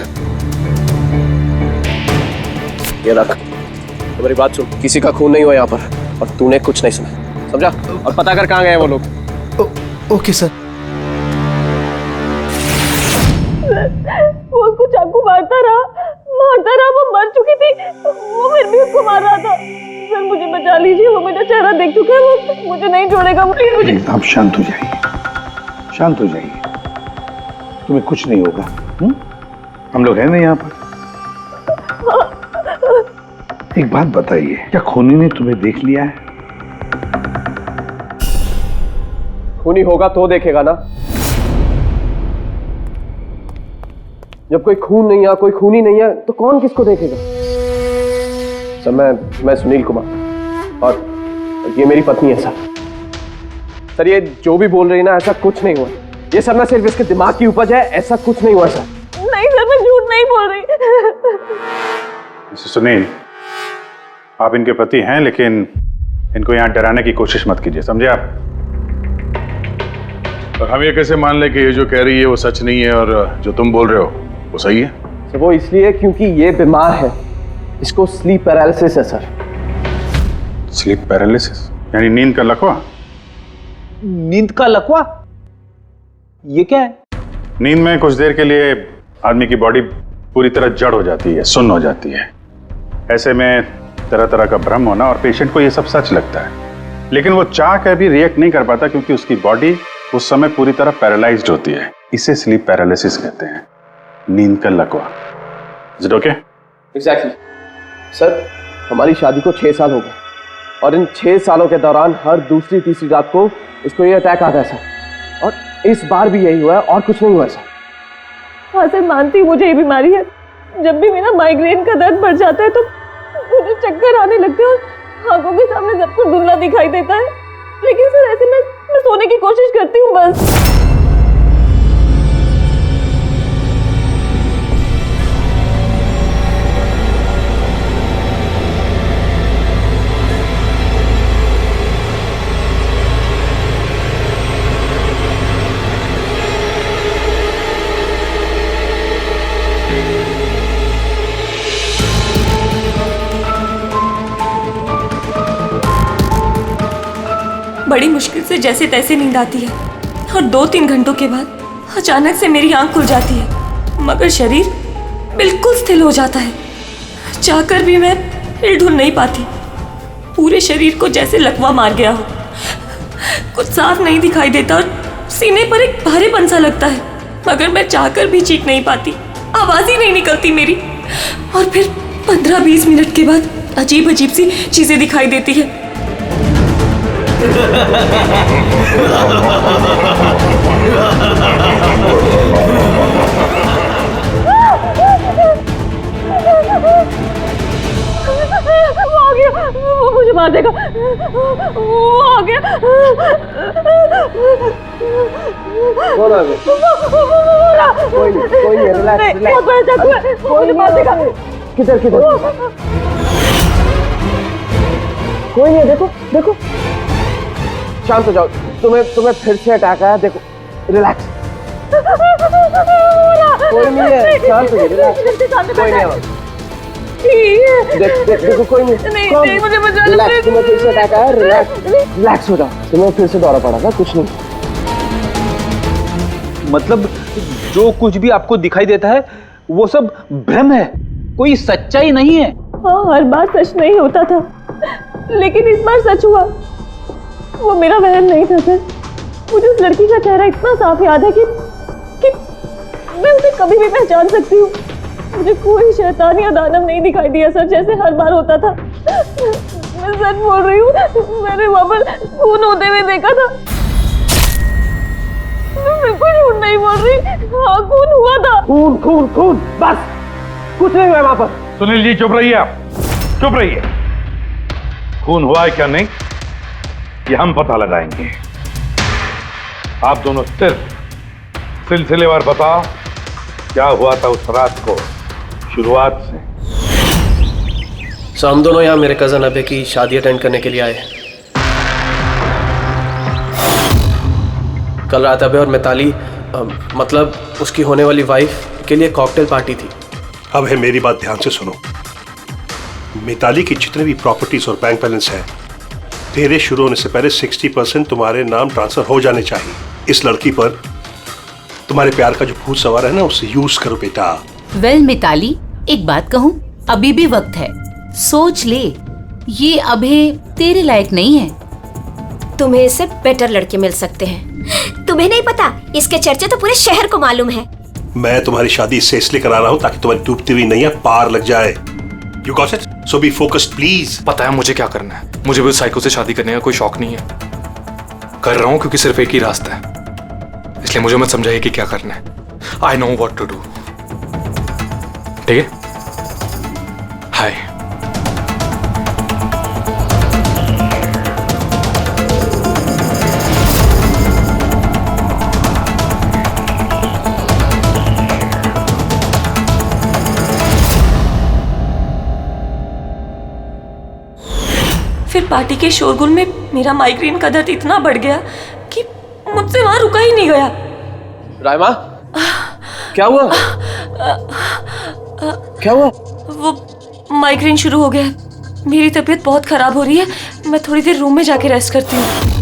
ये रख, तो मेरी बात सुन, किसी का खून नहीं हुआ यहाँ पर, और तूने कुछ नहीं सुना, समझा? और पता कर कहाँ गए वो लोग। Okay sir. वो उसको चाकू मारता रहा, वो मर चुकी थी, वो फिर भी उसको मार रहा था। सर मुझे बचा लीजिए, वो मेरा चेहरा देख चुका है, वो मुझे नहीं छोड़ेगा, प्लीज मुझे। आप शांत हो जाइए, शांत हो जाइए, तुम्हें कुछ नहीं होगा। हम लोग हैं ना यहाँ पर। एक बात बताइए, क्या खूनी ने तुम्हें देख लिया है? खूनी होगा तो देखेगा ना, जब कोई खून नहीं है, कोई खूनी नहीं है, तो कौन किसको देखेगा? सर मैं सुनील कुमार, और ये मेरी पत्नी है सर। सर ये जो भी बोल रही है ना, ऐसा कुछ नहीं हुआ, ये सब ना सिर्फ इसके दिमाग की उपज है, ऐसा कुछ नहीं हुआ सर। नहीं सर, मैं झूठ नहीं बोल रही। सुनील, आप इनके पति हैं, लेकिन इनको यहाँ डराने की कोशिश मत कीजिए, समझे आप? और हम ये कैसे मान लें कि ये जो कह रही है वो सच नहीं है और जो तुम बोल रहे हो वो सही है? सर वो इसलिए क्योंकि ये बीमार है, इसको स्लीप पैरालिसिस है सर। स्लीप पैरालिसिस यानी नींद का लकवा? नींद का लकवा? ये क्या है? नींद में कुछ देर के लिए आदमी की बॉडी पूरी तरह जड़ हो जाती है, सुन्न हो जाती है। ऐसे में तरह तरह का भ्रम होना, और पेशेंट को ये सब सच लगता है, लेकिन वो चाह कर भी रिएक्ट नहीं कर पाता क्योंकि उसकी बॉडी उस समय पूरी तरह पैरालाइज्ड होती है। इसे स्लीप पैरालिसिस कहते हैं, नींद का लकवा। Is it okay? Exactly sir, हमारी शादी को 6 साल हो गए, और इन 6 सालों के दौरान हर दूसरी तीसरी रात को इसको ये अटैक आता है सर, और इस बार भी यही हुआ है, और कुछ नहीं हुआ सर। हाँ सर, मानती मुझे ये बीमारी है। जब भी मेरा माइग्रेन का दर्द बढ़ जाता है तो मुझे चक्कर आने लगते हैं और आंखों के सामने सब कुछ धुंधला दिखाई देता है। लेकिन सर ऐसे मैं सोने की कोशिश करती हूँ बस। बड़ी मुश्किल से जैसे तैसे नींद आती है, और 2-3 घंटों के बाद अचानक से मेरी आंख खुल जाती है, मगर शरीर बिल्कुल स्थिर हो जाता है। चाहकर भी मैं हिल-डुल नहीं पाती, पूरे शरीर को जैसे लकवा मार गया हो। कुछ साफ नहीं दिखाई देता और सीने पर एक भारीपन सा लगता है, मगर मैं चाहकर भी चीख नहीं पाती, आवाज ही नहीं निकलती मेरी। और फिर 15-20 मिनट के बाद अजीब अजीब सी चीजें दिखाई देती है। वो आ गया, वो मुझे मार देगा, वो आ गया। कौन आ गया? कोई नहीं, रिलैक्स रिलैक्स। बहुत बड़ा चाकू है, वो मुझे मार देगा। किधर कोई नहीं है, देखो देखो, शांत हो जाओ। तुम्हें फिर से अटैक आया, देखो, रिलैक्स। कोई नहीं है, शांत हो जाओ, रिलैक्स। कोई नहीं है, देखो कोई नहीं। नहीं, मुझे बचा लो। रिलैक्स, तुम्हें फिर से अटैक आया, रिलैक्स हो जाओ। तुम्हें फिर से दौरा पड़ा था, कुछ नहीं। मतलब जो कुछ भी आपको दिखाई देता है वो सब भ्रम है, कोई सच्चाई नहीं है। हाँ, हर बार सच नहीं होता था, लेकिन इस बार सच हुआ। वो मेरा वहम नहीं था सर। मुझे उस लड़की का चेहरा इतना साफ याद है कि मैं उसे कभी भी पहचान सकती हूँ। मुझे कोई शैतान या दानव नहीं दिखाई दिया सर, जैसे हर बार होता था। मैं सच बोल रही हूँ, मैंने वहाँ पर खून होते हुए देखा था। मैं बिल्कुल झूठ नहीं बोल रही। हाँ, खून हुआ था। खून खून खून, बस कुछ नहीं हुआ वहां पर। सुनील जी चुप रहिए, आप चुप रहिए। खून हुआ है क्या नहीं ये हम पता लगाएंगे। आप दोनों सिर्फ सिलसिलेवार बताओ क्या हुआ था उस रात को, शुरुआत से। सो हम दोनों यहाँ मेरे कजन अबे की शादी अटेंड करने के लिए आए। कल रात अबे और मिताली मतलब उसकी होने वाली वाइफ के लिए कॉकटेल पार्टी थी। अब है मेरी बात ध्यान से सुनो। मिताली की जितने भी प्रॉपर्टीज और बैंक बैलेंस है तेरे शुरू होने से पहले 60% तुम्हारे नाम ट्रांसफर हो जाने चाहिए। इस लड़की पर तुम्हारे प्यार का जो भूत सवार है ना उसे यूज करो बेटा। वेल मिताली, एक बात कहूँ, अभी भी वक्त है, सोच ले। ये अभे तेरे लायक नहीं है। तुम्हें इससे बेटर लड़के मिल सकते हैं। तुम्हें नहीं पता, इसके चर्चे तो पूरे शहर को मालूम है। मैं तुम्हारी शादी इससे इसलिए करा रहा हूँ ताकि तुम्हारी डूबती हुई नैया पार लग जाए। You got it? So be focused please. पता है मुझे क्या करना है। मुझे भी साइको से शादी करने का कोई शौक नहीं है। कर रहा हूँ क्योंकि सिर्फ एक ही रास्ता है, इसलिए मुझे मत समझाइए कि क्या करना है। I know what to do. ठीक है? हाय। फिर पार्टी के शोरगुल में मेरा माइग्रेन का दर्द इतना बढ़ गया कि मुझसे वहां रुका ही नहीं गया। राइमा, क्या हुआ? क्या हुआ? वो माइग्रेन शुरू हो गया। मेरी तबीयत बहुत खराब हो रही है। मैं थोड़ी देर रूम में जाके रेस्ट करती हूँ।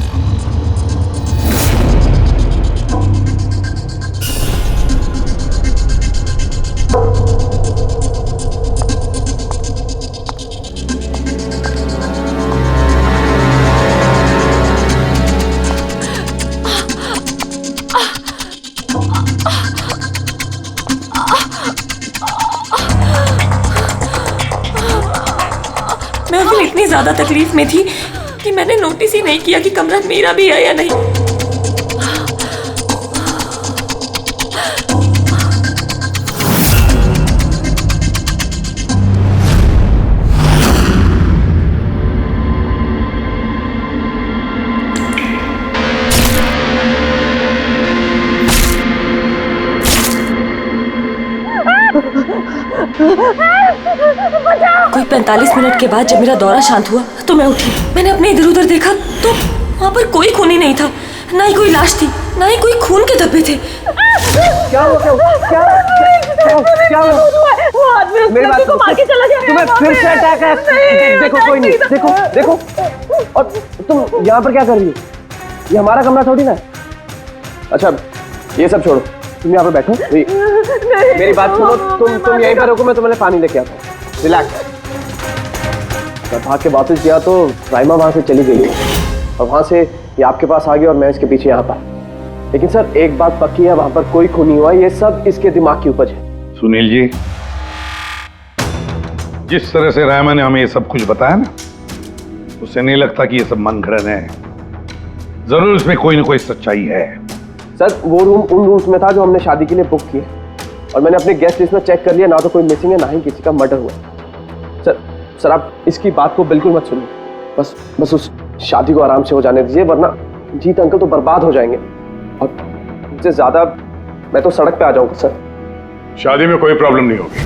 मैं अभी इतनी ज्यादा तकलीफ में थी कि मैंने नोटिस ही नहीं किया कि कमरा मेरा भी है या नहीं। कोई 45 मिनट के बाद जब मेरा दौरा शांत हुआ तो मैं उठी। मैंने अपने इधर उधर देखा तो वहाँ पर कोई खून ही नहीं था, ना ही कोई लाश थी, ना ही कोई खून के धब्बे थे। क्या हुआ? वो आदमी उस लड़की को मार के चला गया। तुम्हें फिर से अटैक है? देखो कोई नहीं, देखो। और तुम यहाँ पर क्या कर रही हो? ये हमारा कमरा थोड़ी ना है। अच्छा ये सब छोड़ो, तुम यहाँ पर बैठो। मेरी बात सुनो, तुम यहीं पर रुको, मैं तुम्हें पानी लेके आता हूँ। रिलैक्स। मैं भाग के वापस गया तो राइमा वहां से चली गई और वहां से ये आपके पास आ गया और मैं इसके पीछे यहाँ पर। लेकिन सर एक बात पक्की है, वहां पर कोई खून नहीं हुआ। ये सब इसके दिमाग की उपज है। सुनील जी, जिस तरह से रायमा ने हमें ये सब कुछ बताया ना, उससे नहीं लगता कि ये सब मन घड़न है। जरूर इसमें कोई ना कोई सच्चाई है। सर वो रूम उन रूम्स में था जो हमने शादी के लिए बुक किए और मैंने अपने गेस्ट लिस्ट में चेक कर लिया, ना तो कोई मिसिंग है ना ही किसी का मर्डर हुआ। सर आप इसकी बात को बिल्कुल मत सुनिए। बस उस शादी को आराम से हो जाने दीजिए, वरना जीत अंकल तो बर्बाद हो जाएंगे और इससे ज्यादा मैं तो सड़क पे आ जाऊंगा। सर शादी में कोई प्रॉब्लम नहीं होगी,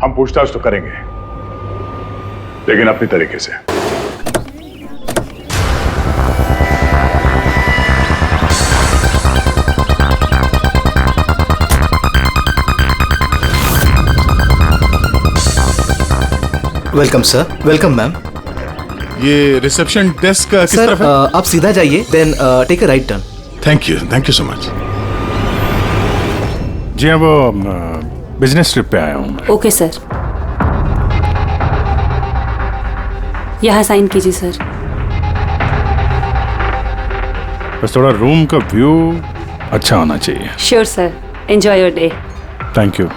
हम पूछताछ तो करेंगे लेकिन अपनी तरीके से। Welcome sir. Welcome ma'am. ये रिसेप्शन डेस्क किस सर तरफ है? आप सीधा जाइए, then take a right turn. Thank you so much. जी हाँ, वो बिजनेस ट्रिप पे आया हूँ। ओके सर, यहाँ साइन कीजिए सर। बस थोड़ा रूम का व्यू अच्छा होना चाहिए। Sure sir, enjoy your day. Thank you.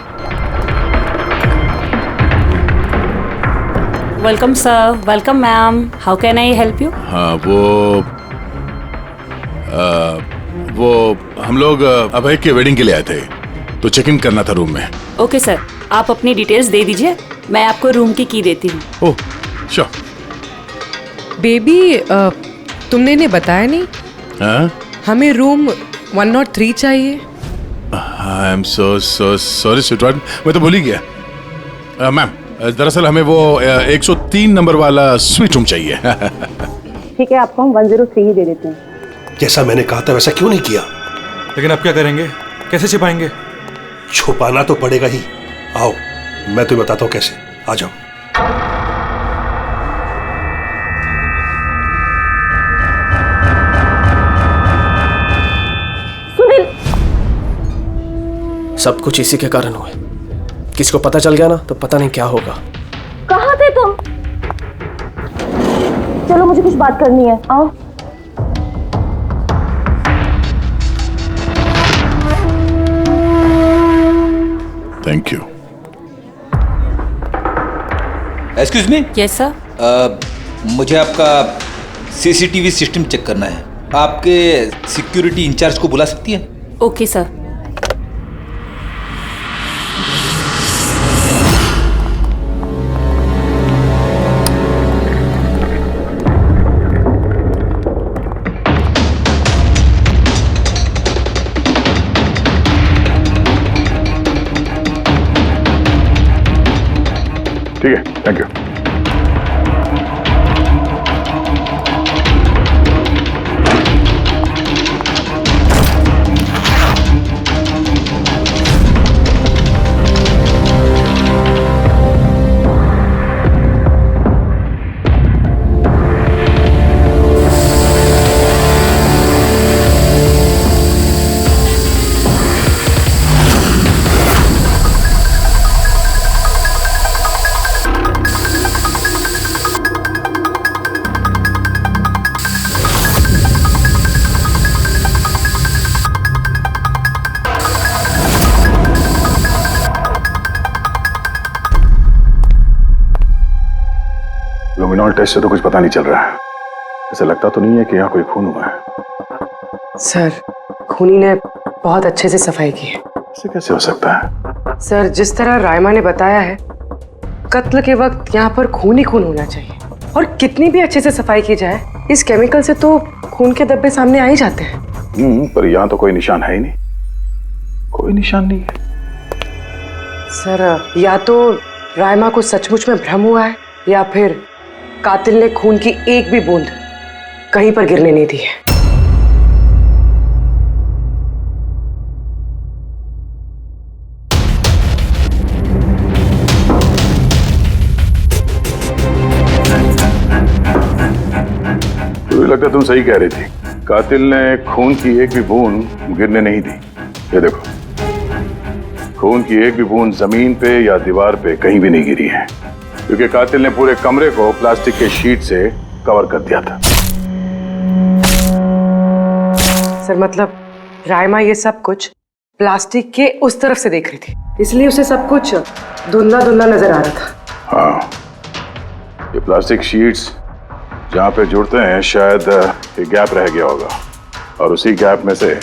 Welcome sir. Welcome ma'am. How can I help you? हाँ, वो हम लोग अभय के वेडिंग के लिए आए थे, तो चेक इन करना था रूम में। ओके सर, आप अपनी डिटेल्स दे दीजिए, मैं आपको रूम की की देती हूँ। Oh sure. बेबी तुमने इन्हें बताया नहीं? हाँ? हमें रूम 103 चाहिए। I am so sorry sweetheart, मैं तो भूल ही गया। मैम दरअसल हमें वो 103 नंबर वाला स्वीट रूम चाहिए। ठीक है, आपको हम 103 ही दे देते हैं। जैसा मैंने कहा था वैसा क्यों नहीं किया? लेकिन अब क्या करेंगे, कैसे छिपाएंगे? छुपाना तो पड़ेगा ही। आओ मैं तुम्हें बताता हूँ कैसे, आ जाओ। सुनील, सब कुछ इसी के कारण हुआ। किसी को पता चल गया ना तो पता नहीं क्या होगा। कहाँ थे तुम? चलो मुझे कुछ बात करनी है, आओ। Thank you. Excuse me. Yes sir. मुझे आपका सीसीटीवी सिस्टम चेक करना है। आपके सिक्योरिटी इंचार्ज को बुला सकती है? Okay sir. ठीक है, थैंक यू। लुमिनॉल टेस्ट से तो कुछ पता नहीं चल रहा है। ऐसा लगता तो नहीं है कि यहाँ कोई खून हुआ है। सर खूनी ने बहुत अच्छे से सफाई की है। ऐसे कैसे हो सकता है? सर जिस तरह रायमा ने बताया है, कत्ल के वक्त यहाँ पर खून ही खून होना चाहिए। और कितनी भी अच्छे से सफाई की जाए, इस केमिकल से तो खून के धब्बे सामने आ ही जाते हैं। पर यहाँ तो कोई निशान है ही नहीं। कोई निशान नहीं है। सर या तो रायमा को सचमुच में भ्रम हुआ है, या फिर कातिल ने खून की एक भी बूंद कहीं पर गिरने नहीं दी है। मुझे लगता है तुम सही कह रही थी। कातिल ने खून की एक भी बूंद गिरने नहीं दी। ये देखो, खून की एक भी बूंद जमीन पे या दीवार पे कहीं भी नहीं गिरी है, क्योंकि कातिल ने पूरे कमरे को प्लास्टिक के शीट से कवर कर दिया था। सर मतलब रायमा ये सब कुछ प्लास्टिक के उस तरफ से देख रही थी, इसलिए उसे सब कुछ धुंधला धुंधला नजर आ रहा था। हाँ, ये प्लास्टिक शीट्स जहाँ पे जुड़ते हैं, शायद एक गैप रह गया होगा, और उसी गैप में से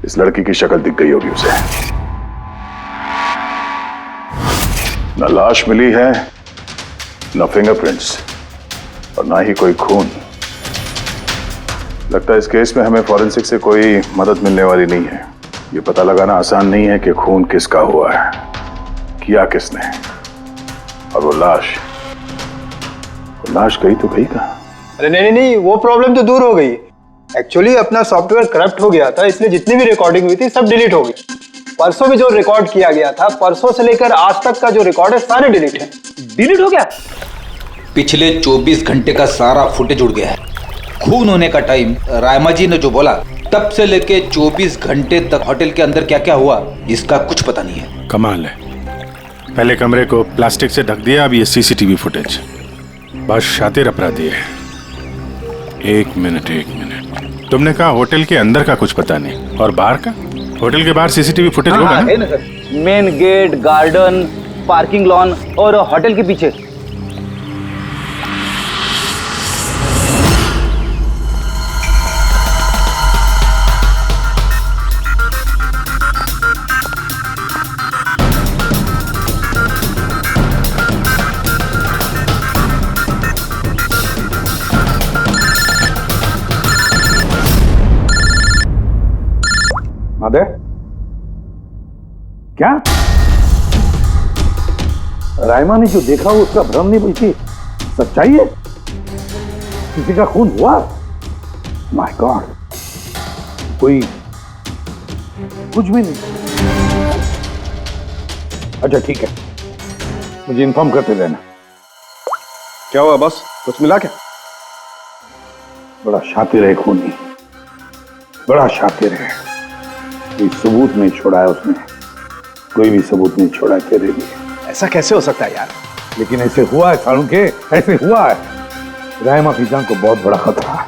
इस लड़की की शक्ल दिख गई होगी उसे। न लाश मिली है, न फिंगरप्रिंट्स, और ना ही कोई खून। लगता है इस केस में हमें फॉरेंसिक से कोई मदद मिलने वाली नहीं है। ये पता लगाना आसान नहीं है कि खून किसका हुआ है, किया किसने, और वो लाश गई तो गई कहाँ? अरे नहीं, वो प्रॉब्लम तो दूर हो गई। एक्चुअली अपना सॉफ्टवेयर करप्ट हो गया था, इसलिए जितनी भी रिकॉर्डिंग हुई थी सब डिलीट हो गई। परसों भी जो रिकॉर्ड किया गया था, परसों से लेकर आज तक का जो रिकॉर्ड है, सारे डिलीट है। डिलीट हो गया? पिछले 24 घंटे का सारा फुटेज उड़ गया है। खून होने का टाइम रायमा जी ने जो बोला, तब से लेके 24 घंटे तक होटल के अंदर क्या क्या हुआ, इसका कुछ पता नहीं है। कमाल है, पहले कमरे को प्लास्टिक से ढक दिया, अब ये सीसीटीवी फुटेज। बस शातिर अपराधी है। एक मिनट, तुमने कहा होटल के अंदर का कुछ पता नहीं, और बाहर का? होटल के बाहर सीसीटीवी फुटेज होगा ना? है ना sir, main gate, garden, parking lawn और होटल के पीछे। क्या? रायमा ने जो देखा वो उसका भ्रम नहीं बल्कि सच्चाई है? किसी का खून हुआ? माय गॉड, कोई कुछ भी नहीं। अच्छा ठीक है, मुझे इन्फॉर्म करते रहना। क्या हुआ बॉस, कुछ मिला क्या? बड़ा शातिर है खूनी, बड़ा शातिर है। कोई सबूत नहीं छोड़ा है उसने, कोई भी सबूत नहीं छोड़ा तेरे लिए। ऐसा कैसे हो सकता है यार? लेकिन ऐसे हुआ है सालुंके, ऐसे हुआ है। रायमा की जान को बहुत बड़ा खतरा है।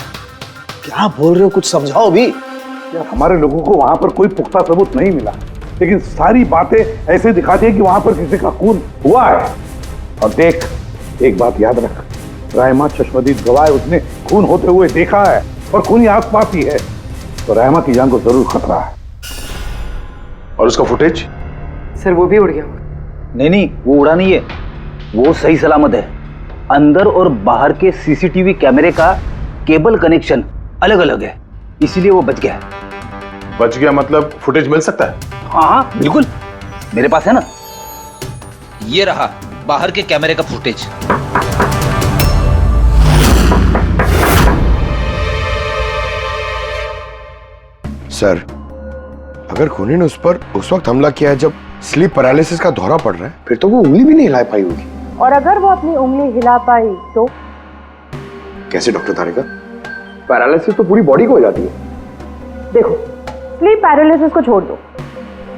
क्या बोल रहे हो, कुछ समझाओ भी। यार हमारे लोगों को वहां पर कोई पुख्ता सबूत नहीं मिला, लेकिन सारी बातें ऐसे दिखाती है कि वहां पर किसी का खून हुआ है। और देख, एक बात याद रख, रायमा चश्मदीद गवाह है, उसने खून होते हुए देखा है और खून ही आसपास ही है, तो रायमा की जान को जरूर खतरा है। और उसका फुटेज? सर वो भी उड़ गया। नहीं, वो उड़ा नहीं है, वो सही सलामत है। अंदर और बाहर के सीसीटीवी कैमरे का केबल कनेक्शन अलग अलग है, इसीलिए वो बच गया है। बच गया मतलब फुटेज मिल सकता है? हाँ बिल्कुल, मेरे पास है ना। ये रहा बाहर के कैमरे का फुटेज। सर, अगर खूनी ने उस पर उस वक्त हमला किया है जब स्लीप पैरालिसिस का दौरा पड़ रहा है, फिर तो वो उंगली भी नहीं हिला पाई होगी। और अगर वो अपनी उंगली हिला पाई तो? कैसे डॉक्टर तारिका? पैरालिसिस तो पूरी बॉडी को हो जाती है। देखो, स्लीप पैरालिसिस को छोड़ दो,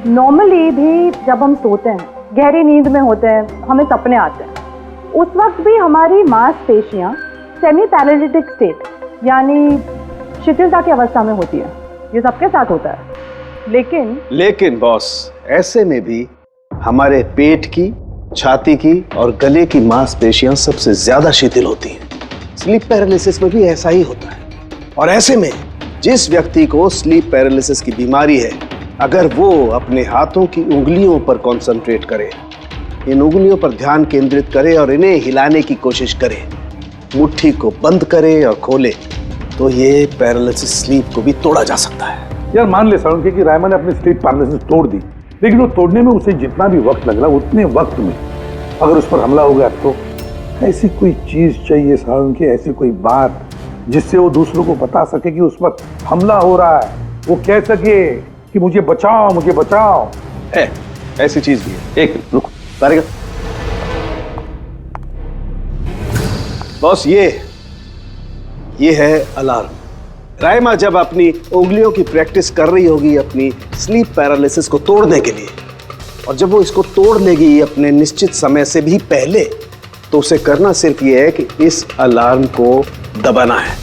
नॉर्मली भी जब हम सोते हैं, गहरी नींद में होते हैं, हमें सपने आते हैं, उस वक्त भी हमारी मांसपेशियां सेमी पैरालिटिक स्टेट यानी शिथिलता की अवस्था में होती है। ये सबके साथ होता है। लेकिन बॉस, ऐसे में भी हमारे पेट की, छाती की और गले की मांसपेशियां सबसे ज्यादा शिथिल होती हैं। स्लीप पैरालिसिस में भी ऐसा ही होता है। और ऐसे में जिस व्यक्ति को स्लीप पैरालिसिस की बीमारी है, अगर वो अपने हाथों की उंगलियों पर कंसंट्रेट करे, इन उंगलियों पर ध्यान केंद्रित करे और इन्हें हिलाने की कोशिश करे, मुट्ठी को बंद करे और खोले, तो ये पैरालिसिस स्लीप को भी तोड़ा जा सकता है। यार मान ले सालुंके कि रायमा ने अपनी स्लीप पैरालिसिस तोड़ दी, लेकिन वो तोड़ने में उसे जितना भी वक्त लग रहा, उतने वक्त में अगर उस पर हमला हो गया तो ऐसी कोई चीज चाहिए सालुंके, ऐसी कोई बात जिससे वो दूसरों को बता सके कि उस पर हमला हो रहा है, वो कह सके कि मुझे बचाओ, मुझे बचाओ। है, ऐसी चीज भी है। एक मिनट रुको तारिका। बॉस, ये है अलार्म। रायमा जब अपनी उंगलियों की प्रैक्टिस कर रही होगी अपनी स्लीप पैरालिसिस को तोड़ने के लिए, और जब वो इसको तोड़ लेगी अपने निश्चित समय से भी पहले, तो उसे करना सिर्फ ये है कि इस अलार्म को दबाना है,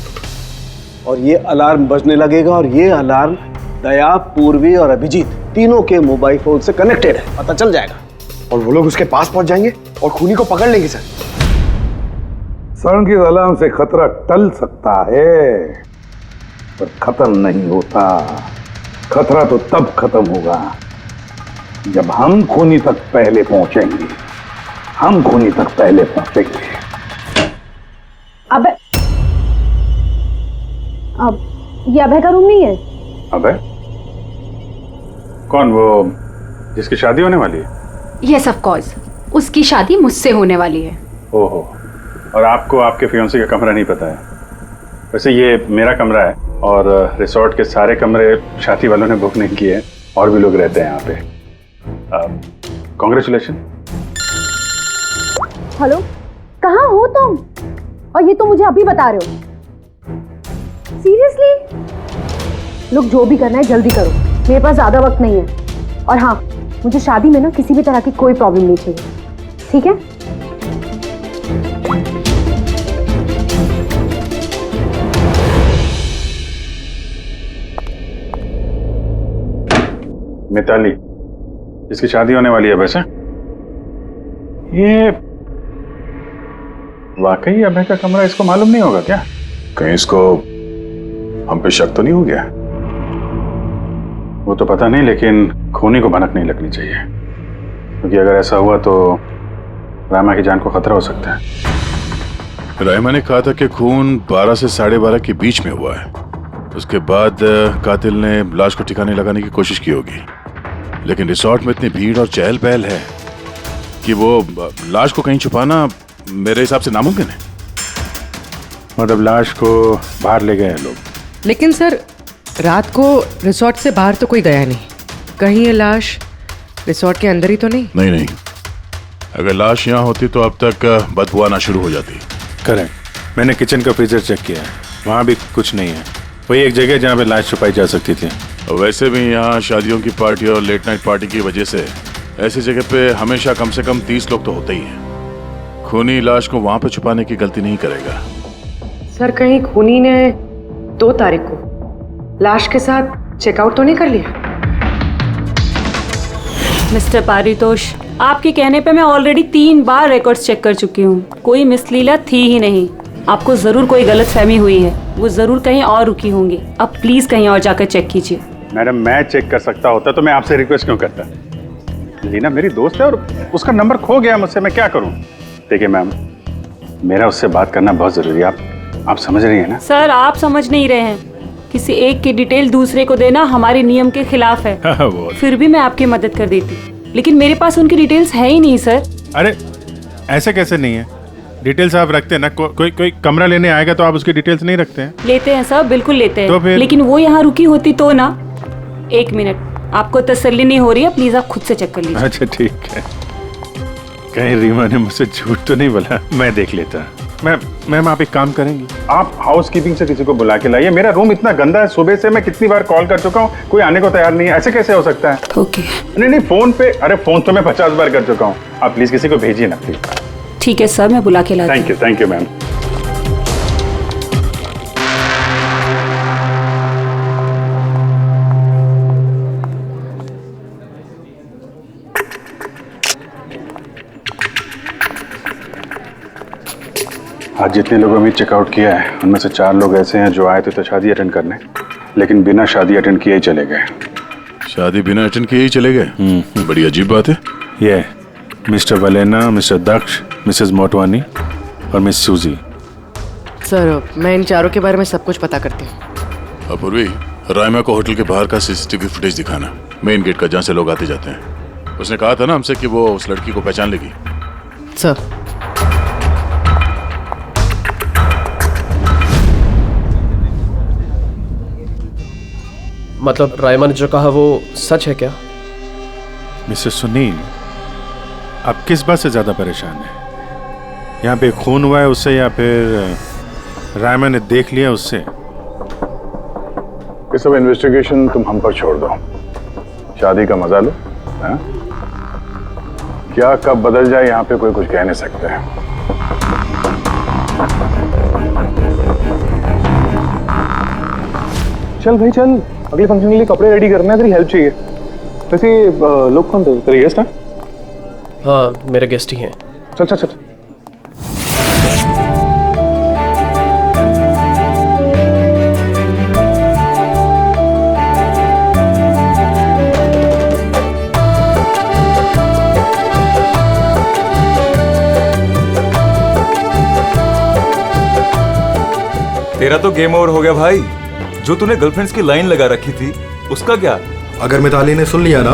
और ये अलार्म बजने लगेगा। और ये अलार्म दया, पूर्वी और अभिजीत तीनों के मोबाइल फोन से कनेक्टेड है, पता चल जाएगा। और वो लोग उसके पास पहुंच जाएंगे और खूनी को पकड़ लेंगे। सर, सालुंके अलार्म से खतरा टल सकता है, पर खत्म नहीं होता। खतरा तो तब खत्म होगा जब हम खूनी तक पहले पहुंचेंगे। हम खूनी तक पहले पहुंचेंगे। अब ये अभय का रूम नहीं है? अभय? कौन, वो जिसकी शादी होने वाली है? यस ऑफ कोर्स, उसकी शादी मुझसे होने वाली है। ओहो, और आपको आपके फियांसे का कमरा नहीं पता है? वैसे ये मेरा कमरा है और रिसोर्ट के सारे कमरे शादी वालों ने बुक नहीं किए, और भी लोग रहते हैं यहाँ पे। कॉन्ग्रेचुलेशन। हेलो, कहाँ हो तुम? और ये तो मुझे अभी बता रहे हो? सीरियसली? लोग जो भी करना है जल्दी करो, मेरे पास ज्यादा वक्त नहीं है। और हाँ, मुझे शादी में ना किसी भी तरह की कोई प्रॉब्लम नहीं चाहिए, ठीक है? मिताली, जिसकी शादी होने वाली है, वैसे ये वाकई अभय का कमरा इसको मालूम नहीं होगा क्या? कहीं इसको हम पे शक तो नहीं हो गया? वो तो पता नहीं, लेकिन खूनी को भनक नहीं लगनी चाहिए, क्योंकि अगर ऐसा हुआ तो रायमा की जान को खतरा हो सकता है। रायमा ने कहा था कि खून 12 से 12:30 के बीच में हुआ है। उसके बाद कातिल ने लाश को ठिकाने लगाने की कोशिश की होगी, लेकिन रिसोर्ट में इतनी भीड़ और चहल पहल है कि वो लाश को कहीं छुपाना मेरे हिसाब से नामुमकिन है। मतलब लाश को बाहर ले गए हैं लोग। लेकिन सर, रात को रिसोर्ट से बाहर तो कोई गया नहीं। कहीं ये लाश रिसोर्ट के अंदर ही तो नहीं? नहीं नहीं, अगर लाश यहाँ होती तो अब तक बदबू आना शुरू हो जाती। करेक्ट। मैंने किचन का फ्रीजर चेक किया है, वहाँ भी कुछ नहीं है। वही एक जगह जहाँ पे लाश छुपाई जा सकती थी। वैसे भी यहाँ शादियों की पार्टी और लेट नाइट पार्टी की वजह से ऐसी जगह पे हमेशा कम से कम 30 लोग तो होते ही हैं। खूनी लाश को वहाँ पे छुपाने की गलती नहीं करेगा। सर, कहीं खूनी ने 2 तारीख को लाश के साथ चेकआउट तो नहीं कर लिया? मिस्टर पारितोष, आपके कहने पे मैं ऑलरेडी 3 बार रिकॉर्ड्स चेक कर चुकी हूँ। कोई मिसलीला थी ही नहीं। आपको जरूर कोई गलतफहमी हुई है, वो जरूर कहीं और रुकी होंगी। अब प्लीज कहीं और जाकर चेक कीजिए। मैडम, मैं चेक कर सकता होता तो मैं आपसे रिक्वेस्ट क्यों करता? लीना मेरी दोस्त है और उसका नंबर खो गया मुझसे, मैं क्या करूँ? देखिए मैम, मेरा उससे बात करना बहुत जरूरी है। आप समझ रही है ना? सर, आप समझ नहीं रहे हैं। किसी एक की डिटेल दूसरे को देना हमारे नियम के खिलाफ है। फिर भी मैं आपकी मदद कर देती, लेकिन मेरे पास उनकी डिटेल्स है ही नहीं सर। अरे ऐसे कैसे नहीं है? डिटेल्स आप रखते हैं ना। कोई कमरा लेने आएगा तो आप उसकी डिटेल्स नहीं रखते हैं? लेते हैं सर, बिल्कुल लेते हैं। तो फिर? लेकिन वो यहाँ रुकी होती तो ना। 1 मिनट, आपको तसल्ली नहीं हो रही है, प्लीज आप खुद से चेक कर लीजिए। अच्छा ठीक है। कहीं रीमा ने मुझसे झूठ तो नहीं बोला? मैं देख लेता। मैम आप एक काम करेंगी, आप हाउस कीपिंग से किसी को बुला के लाइए। मेरा रूम इतना गंदा है, सुबह से मैं कितनी बार कॉल कर चुका हूँ, कोई आने को तैयार नहीं है। ऐसे कैसे हो सकता है? ओके। नहीं फोन पे, अरे फोन तो मैं 50 बार कर चुका हूँ। आप प्लीज किसी को भेजिए ना प्लीज। ठीक है सर, मैं बुला के लाती हूँ। Thank you ma'am. आज जितने लोगों ने चेकआउट किया है उनमें से 4 लोग ऐसे हैं जो आए थे तो शादी अटेंड करने, लेकिन बिना शादी अटेंड किए ही चले गए। शादी बिना अटेंड किए ही चले गए? बड़ी अजीब बात है। ये मिस्टर वलेना, मिस्टर दक्ष, मिसेस मोटवानी और मिस सूजी। सर, मैं इन 4 के बारे में सब कुछ पता करती हूँ। अपूर्वी, रायमा को होटल के बाहर का सीसीटीवी फुटेज दिखाना, मेन गेट का, जहाँ से लोग आते जाते हैं। उसने कहा था ना हमसे कि वो उस लड़की को पहचान लेगी। सर, मतलब रायमा ने जो कहा वो सच है क्या? मिस्टर सुनील, आप किस बात से ज्यादा परेशान हैं? यहाँ पे खून हुआ है उससे या फिर रायमा ने देख लिया उससे? ये सब इन्वेस्टिगेशन तुम हम पर छोड़ दो। शादी का मजा लो। हाँ? क्या कब बदल जाए यहाँ पे कोई कुछ कह नहीं सकता है। चल भाई चल, अगले फंक्शन के लिए कपड़े रेडी करने हैं, तेरी हेल्प चाहिए। वैसे लोग कौन थे? तेरे गेस्ट हैं? हाँ, मेरे गेस्ट ही हैं। चल चल चल। तेरा तो गेम ओवर हो गया भाई। जो तूने गर्लफ्रेंड्स की लाइन लगा रखी थी उसका क्या? अगर मिताली ने सुन लिया ना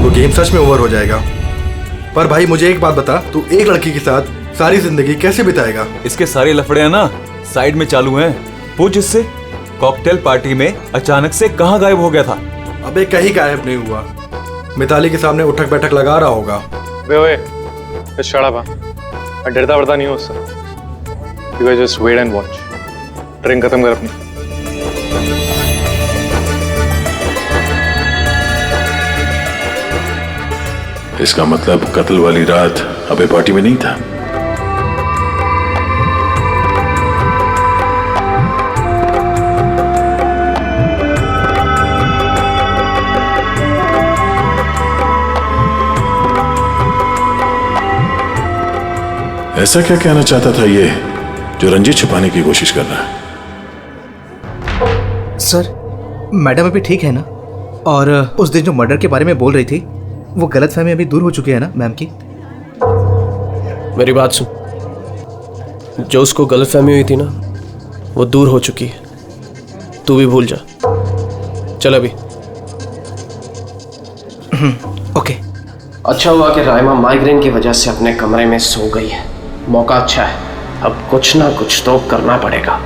तो गेम सच में ओवर हो जाएगा। पर भाई मुझे एक बात बता, तू एक लड़की के साथ सारी जिंदगी कैसे बिताएगा? इसके सारे लफड़े हैं ना साइड में चालू हैं। पूछ इससे, कॉकटेल पार्टी में अचानक से कहाँ गायब हो गया था? अबे कहीं गायब नहीं हुआ, मिताली के सामने उठक बैठक लगा रहा होगा। मैं डरता वरता नहीं हूँ उससे। You guys just wait and watch. Train खत्म कर अपनी। इसका मतलब कत्ल वाली रात अबे पार्टी में नहीं था। ऐसा क्या कहना चाहता था ये जो रंजित छुपाने की कोशिश कर रहा है? सर, मैडम अभी ठीक है ना? और उस दिन जो मर्डर के बारे में बोल रही थी वो गलतफहमी अभी दूर हो चुकी है ना मैम की? मेरी बात सुन, जो उसको गलतफहमी हुई थी ना वो दूर हो चुकी है। तू भी भूल जा। चल अभी। ओके। अच्छा हुआ कि राइमा माइग्रेन की वजह से अपने कमरे में सो गई है। मौका अच्छा है, अब कुछ ना कुछ तो करना पड़ेगा।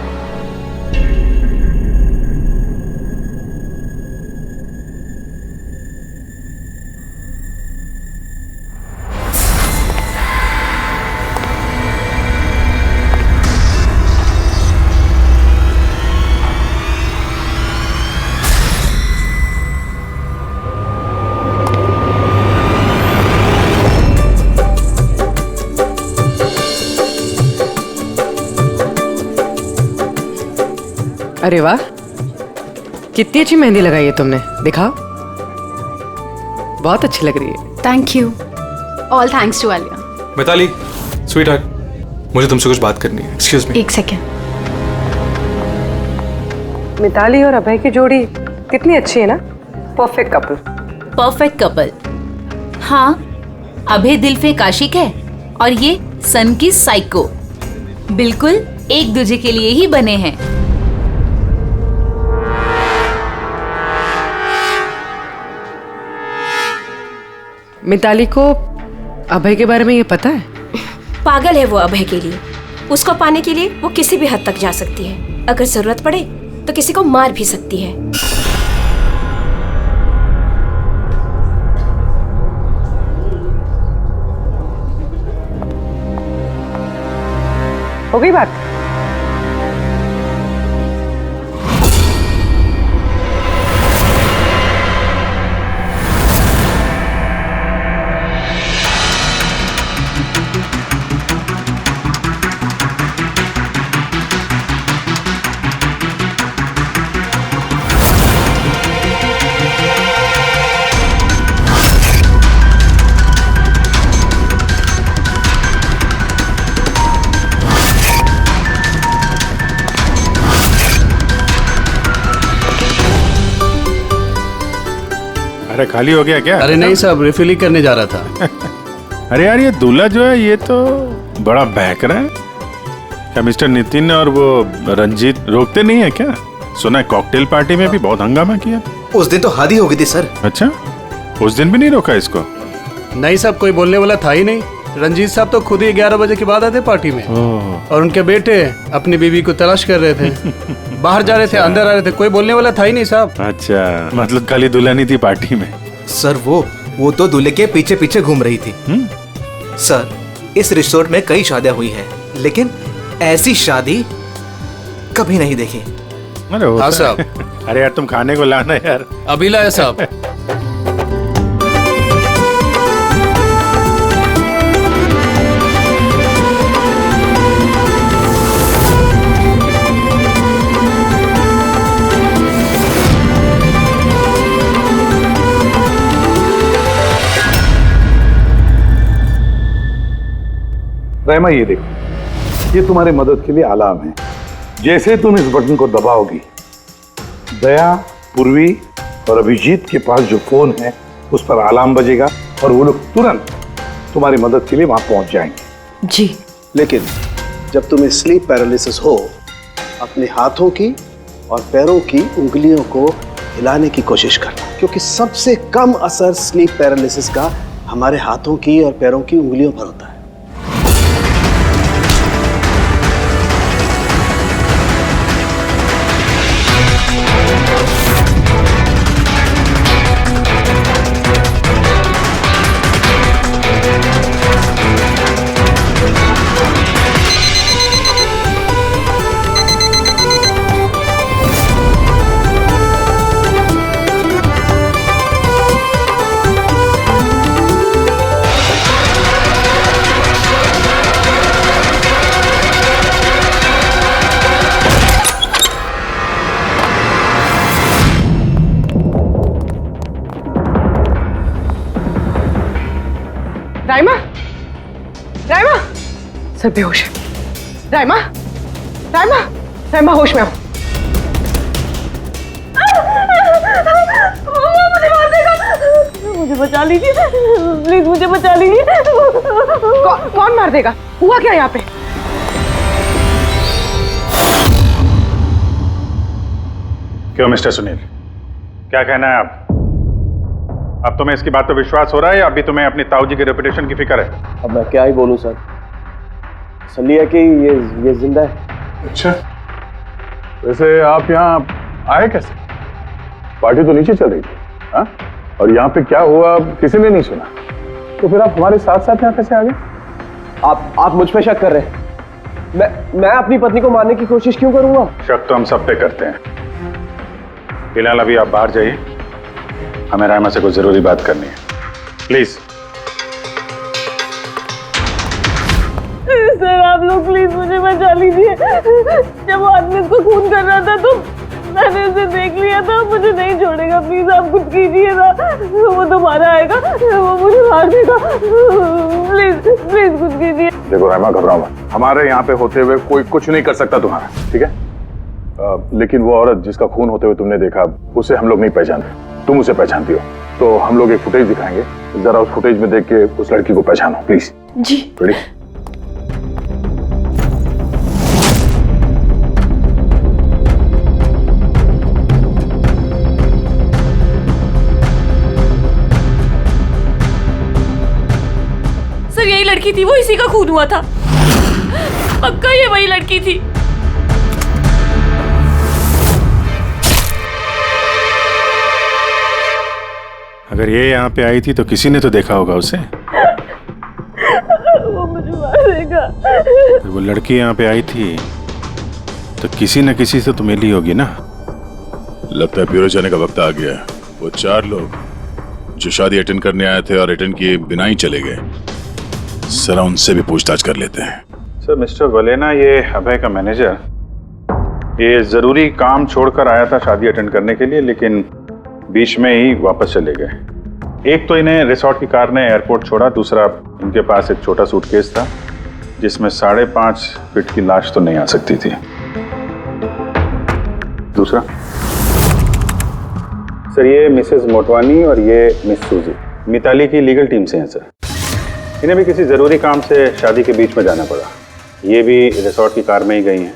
अरे वाह, कितनी अच्छी मेहंदी लगाई है तुमने, दिखाओ। बहुत अच्छी लग रही है। Thank you. All thanks to Alia. Mitali, sweetheart, मुझे तुमसे कुछ बात करनी है। Excuse me. एक सेकेंड। मिताली और अभय की जोड़ी कितनी अच्छी है ना, परफेक्ट कपल। Perfect couple. हाँ, अभय दिल पे आशिक है और ये सन की साइको। बिल्कुल एक दूजे के लिए ही बने हैं। मिताली को अभय के बारे में ये पता है? पागल है वो अभय के लिए। उसको पाने के लिए वो किसी भी हद तक जा सकती है। अगर जरूरत पड़े तो किसी को मार भी सकती है। हो गई बात? अरे खाली हो गया क्या? अरे नहीं साहब, रिफिल ही करने जा रहा था। अरे यार, ये दूल्हा जो है ये तो बड़ा बहक रहा है। क्या मिस्टर नितिन और वो रंजीत रोकते नहीं है क्या? सुना है कॉकटेल पार्टी में भी बहुत हंगामा किया। उस दिन तो हादी हो गई थी सर। अच्छा, उस दिन भी नहीं रोका इसको? नहीं साहब, कोई बोलने वाला था ही नहीं। रंजीत साहब तो खुद ही 11 बजे के बाद आते पार्टी में, और उनके बेटे अपनी बीवी को तलाश कर रहे थे। बाहर जा रहे थे, अंदर आ रहे थे, कोई बोलने वाला था ही नहीं साहब। अच्छा, मतलब खाली दुल्हन थी पार्टी में? सर वो तो दूल्हे के पीछे पीछे घूम रही थी। सर, इस रिसोर्ट में कई शादियां हुई हैं, लेकिन ऐसी शादी कभी नहीं देखी। अरे हाँ साहब। अरे यार, तुम खाने को लाना यार। अभी लाया साहब। रहमा, ये देखो, ये तुम्हारे मदद के लिए अलार्म है। जैसे तुम इस बटन को दबाओगी, दया, पूर्वी और अभिजीत के पास जो फोन है उस पर अलार्म बजेगा और वो लोग तुरंत तुम्हारी मदद के लिए वहां पहुंच जाएंगे। जी। लेकिन जब तुम्हें स्लीप पैरालिसिस हो, अपने हाथों की और पैरों की उंगलियों को हिलाने की कोशिश करना, क्योंकि सबसे कम असर स्लीप पैरालिसिस का हमारे हाथों की और पैरों की उंगलियों पर होता है। राइमा, राइमा, सर बेहोश है। राइमा, राइमा, राइमा होश में आओ। मुझे मार देगा। मुझे बचा लीजिए प्लीज, मुझे बचा लीजिए। कौन मार देगा? हुआ क्या यहाँ पे? क्यों मिस्टर सुनील, क्या कहना है आप? अब तुम्हें इसकी बात पे विश्वास हो रहा है या अभी तुम्हें अपनी ताऊ जी की रेपुटेशन की फिक्र है? अब मैं क्या ही बोलूं सर, तसल्ली है कि ये जिंदा है। अच्छा, वैसे आप यहाँ आए कैसे? पार्टी तो नीचे चल रही थी, हाँ? और यहाँ पे क्या हुआ किसी ने नहीं सुना, तो फिर आप हमारे साथ साथ यहाँ कैसे आ गए? आप मुझ पे शक कर रहे हैं? मैं अपनी पत्नी को मारने की कोशिश क्यों करूंगा? शक तो हम सब पे करते हैं। फिलहाल अभी आप बाहर जाइए, हमें रायमा से कुछ जरूरी बात करनी है, प्लीज। सर आप लोग प्लीज मुझे बचा लीजिए। जब वो आदमी उसको खून कर रहा था तो मैंने उसे देख लिया था, मुझे नहीं छोड़ेगा, प्लीज आप कुछ कीजिए ना। वो दोबारा आएगा, वो मुझे मार देगा, प्लीज प्लीज कुछ कीजिए। देखो रायमा, घबराओ मत, हमारे यहाँ पे होते हुए कोई कुछ नहीं कर सकता तुम्हारा, ठीक है? लेकिन वो औरत जिसका खून होते हुए तुमने देखा, उसे हम लोग नहीं पहचानते, तुम उसे पहचानती हो, तो हम लोग एक फुटेज दिखाएंगे, जरा उस फुटेज में देख के उस लड़की को पहचानो प्लीज। जी। रेडी? सर यही लड़की थी, वो इसी का खून हुआ था, पक्का ये वही लड़की थी। अगर ये यहाँ पे आई थी तो किसी ने तो देखा होगा उसे। वो मुझे मारेगा। अगर वो लड़की यहाँ पे आई थी तो किसी न किसी से तो मिली होगी ना। लगता है ब्यूरो जाने का वक्त आ गया है। वो 4 लोग जो शादी अटेंड करने आए थे और अटेंड किए बिना ही चले गए, जरा उनसे भी पूछताछ कर लेते हैं। सर मिस्टर वलेना, ये अभय का मैनेजर, ये जरूरी काम छोड़कर आया था शादी अटेंड करने के लिए, लेकिन बीच में ही वापस चले गए। एक तो इन्हें रिसोर्ट की कार ने एयरपोर्ट छोड़ा, दूसरा इनके पास एक छोटा सूटकेस था जिसमें 5.5 फीट की लाश तो नहीं आ सकती थी। दूसरा सर, ये मिसेस मोटवानी और ये मिस सूजी मिताली की लीगल टीम से हैं सर। इन्हें भी किसी ज़रूरी काम से शादी के बीच में जाना पड़ा। ये भी रिसोर्ट की कार में ही गई हैं।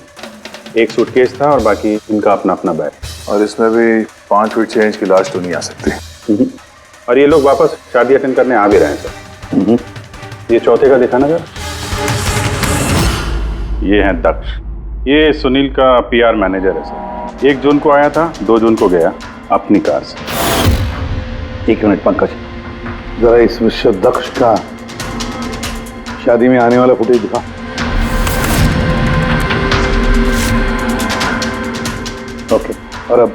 एक सूटकेस था और बाकी इनका अपना अपना बैग। और इसमें भी 5 फीट 6 इंच की लाश तो नहीं आ सकती। और ये लोग वापस शादी अटेंड करने आ भी रहे हैं सर। ये चौथे का दिखाना सर। ये है दक्ष, ये सुनील का PR मैनेजर है सर। 1 जून को आया था, 2 जून को गया अपनी कार से। 1 मिनट पंकज, जरा इस मिस्टर दक्ष का शादी में आने वाला फुटेज दिखा। ओके, और अब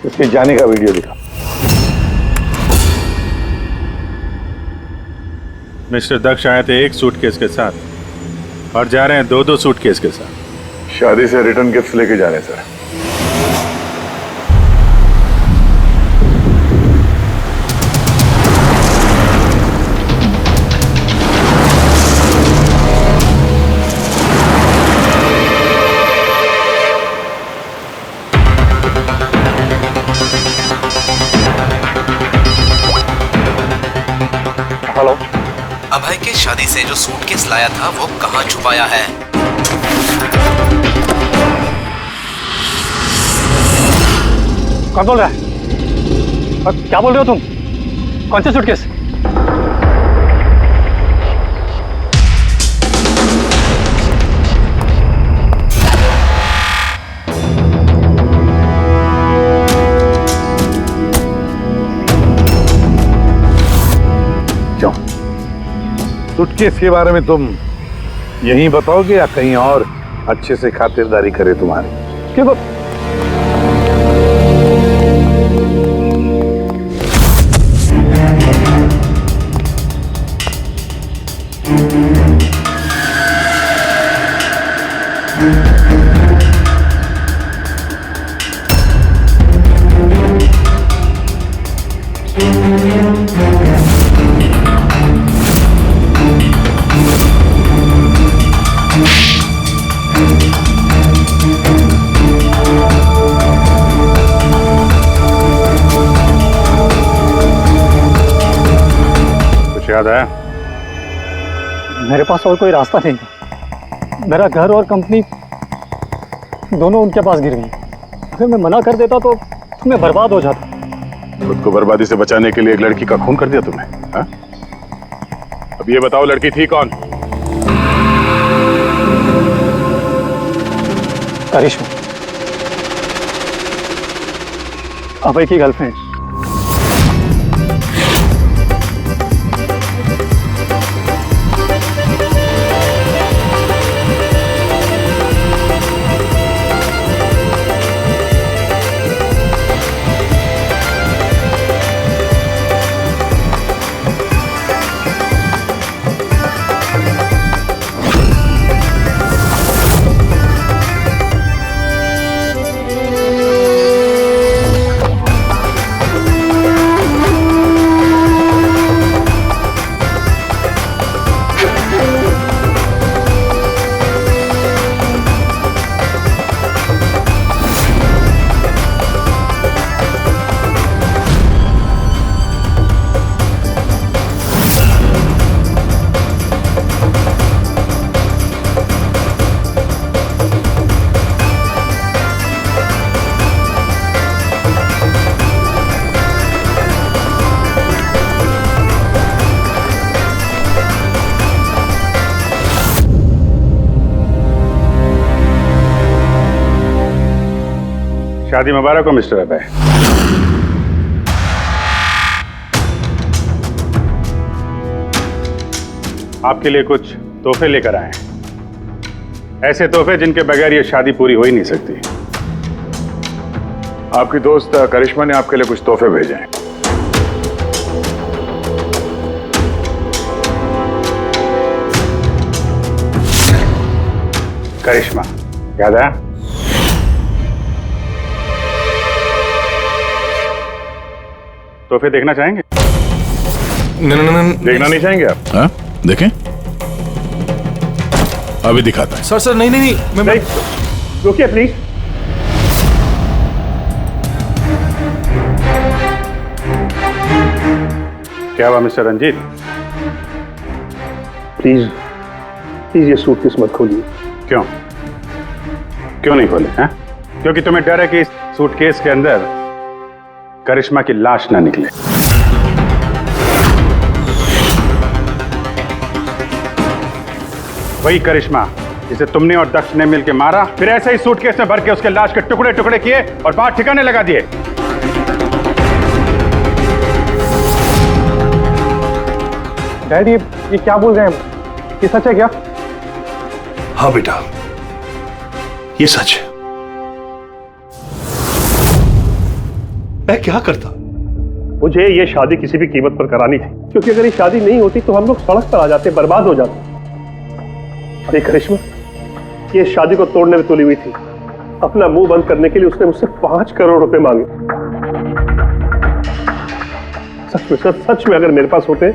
इसके जाने का वीडियो दिखा। मिस्टर दक्ष आए थे 1 सूटकेस के साथ और जा रहे हैं 2-2 सूटकेस के साथ। शादी से रिटर्न गिफ्ट लेके जा रहे हैं सर। हेलो, अभय के शादी से जो सूटकेस लाया था वो कहाँ छुपाया है? कौन बोल रहा है? और क्या बोल रहे हो तुम? कौन सा सूटकेस? क्यों? सूटकेस के बारे में तुम यहीं बताओगे या कहीं और अच्छे से खातिरदारी करे तुम्हारी? क्यों? याद आया? मेरे पास और कोई रास्ता नहीं था। मेरा घर और कंपनी दोनों उनके पास गिर गई। अगर मैं मना कर देता तो मैं बर्बाद हो जाता। खुद को बर्बादी से बचाने के लिए एक लड़की का खून कर दिया तुमने, हाँ? अब ये बताओ लड़की थी कौन? करिश्मा, अभय की गर्लफ्रेंड। शादी मुबारक हो मिस्टर अभय। आपके लिए कुछ तोहफे लेकर आए हैं, ऐसे तोहफे जिनके बगैर ये शादी पूरी हो ही नहीं सकती। आपकी दोस्त करिश्मा ने आपके लिए कुछ तोहफे भेजे हैं। करिश्मा, याद आया? तोहफे देखना चाहेंगे? नहीं, देखना नहीं चाहेंगे आप? हाँ, देखें। अभी दिखाता है। सर नहीं, मैं रुकिए प्लीज। क्या हुआ मिस्टर रंजीत? प्लीज प्लीज ये सूटकेस मत खोलिए। क्यों क्यों नहीं खोले? हैं? क्योंकि तुम्हें डर है कि इस सूटकेस के अंदर करिश्मा की लाश ना निकले। वही करिश्मा जिसे तुमने और दक्ष ने मिलकर मारा, फिर ऐसे ही सूटकेस में भर के उसके लाश के टुकड़े टुकड़े किए और बाहर ठिकाने लगा दिए। डैड, ये क्या बोल रहे हैं? ये सच है क्या? हाँ बेटा, ये सच है। मैं क्या करता? मुझे ये शादी किसी भी कीमत पर करानी थी, क्योंकि अगर ये शादी नहीं होती तो हम लोग सड़क पर आ जाते, बर्बाद हो जाते। अरे करिश्मा, ये शादी को तोड़ने में तुली हुई थी। अपना मुंह बंद करने के लिए उसने मुझसे 5 करोड़ रुपए मांगे। सच में अगर मेरे पास होते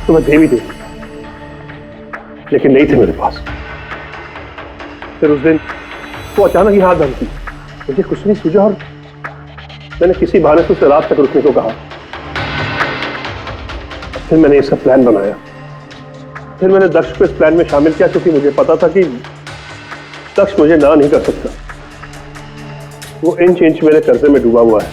तो मैं दे भी देती, लेकिन नहीं थे मेरे पास। फिर उस दिन वो अचानक ही हाथ धमकी, मुझे कुछ नहीं सूझा और मैंने किसी बहाने से उसे रात तक रुकने को कहा। फिर मैंने इसका प्लान बनाया। फिर मैंने दक्ष को इस प्लान में शामिल किया, क्योंकि मुझे पता था कि दक्ष मुझे ना नहीं कर सकता। वो इंच इंच मेरे कर्जे में डूबा हुआ है।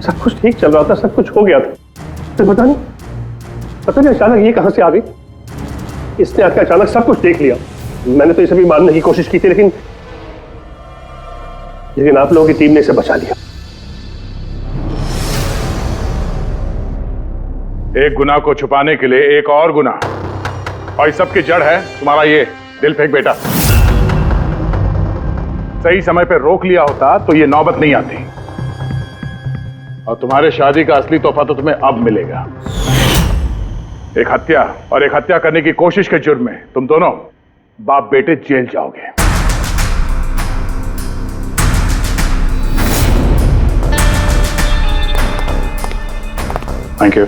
सब कुछ ठीक चल रहा था, सब कुछ हो गया था। तो पता नहीं अचानक ये कहां से आ गई। इसने आकर अचानक सब कुछ देख लिया। मैंने तो इसे भी मारने की कोशिश की थी, लेकिन आप लोगों की टीम ने इसे बचा लिया। एक गुनाह को छुपाने के लिए एक और गुनाह, और इस सब की जड़ है तुम्हारा ये दिल फेंक बेटा। सही समय पे रोक लिया होता तो ये नौबत नहीं आती, और तुम्हारे शादी का असली तोहफा तो तुम्हें अब मिलेगा। एक हत्या और एक हत्या करने की कोशिश के जुर्म में तुम दोनों बाप बेटे जेल जाओगे। Thank you.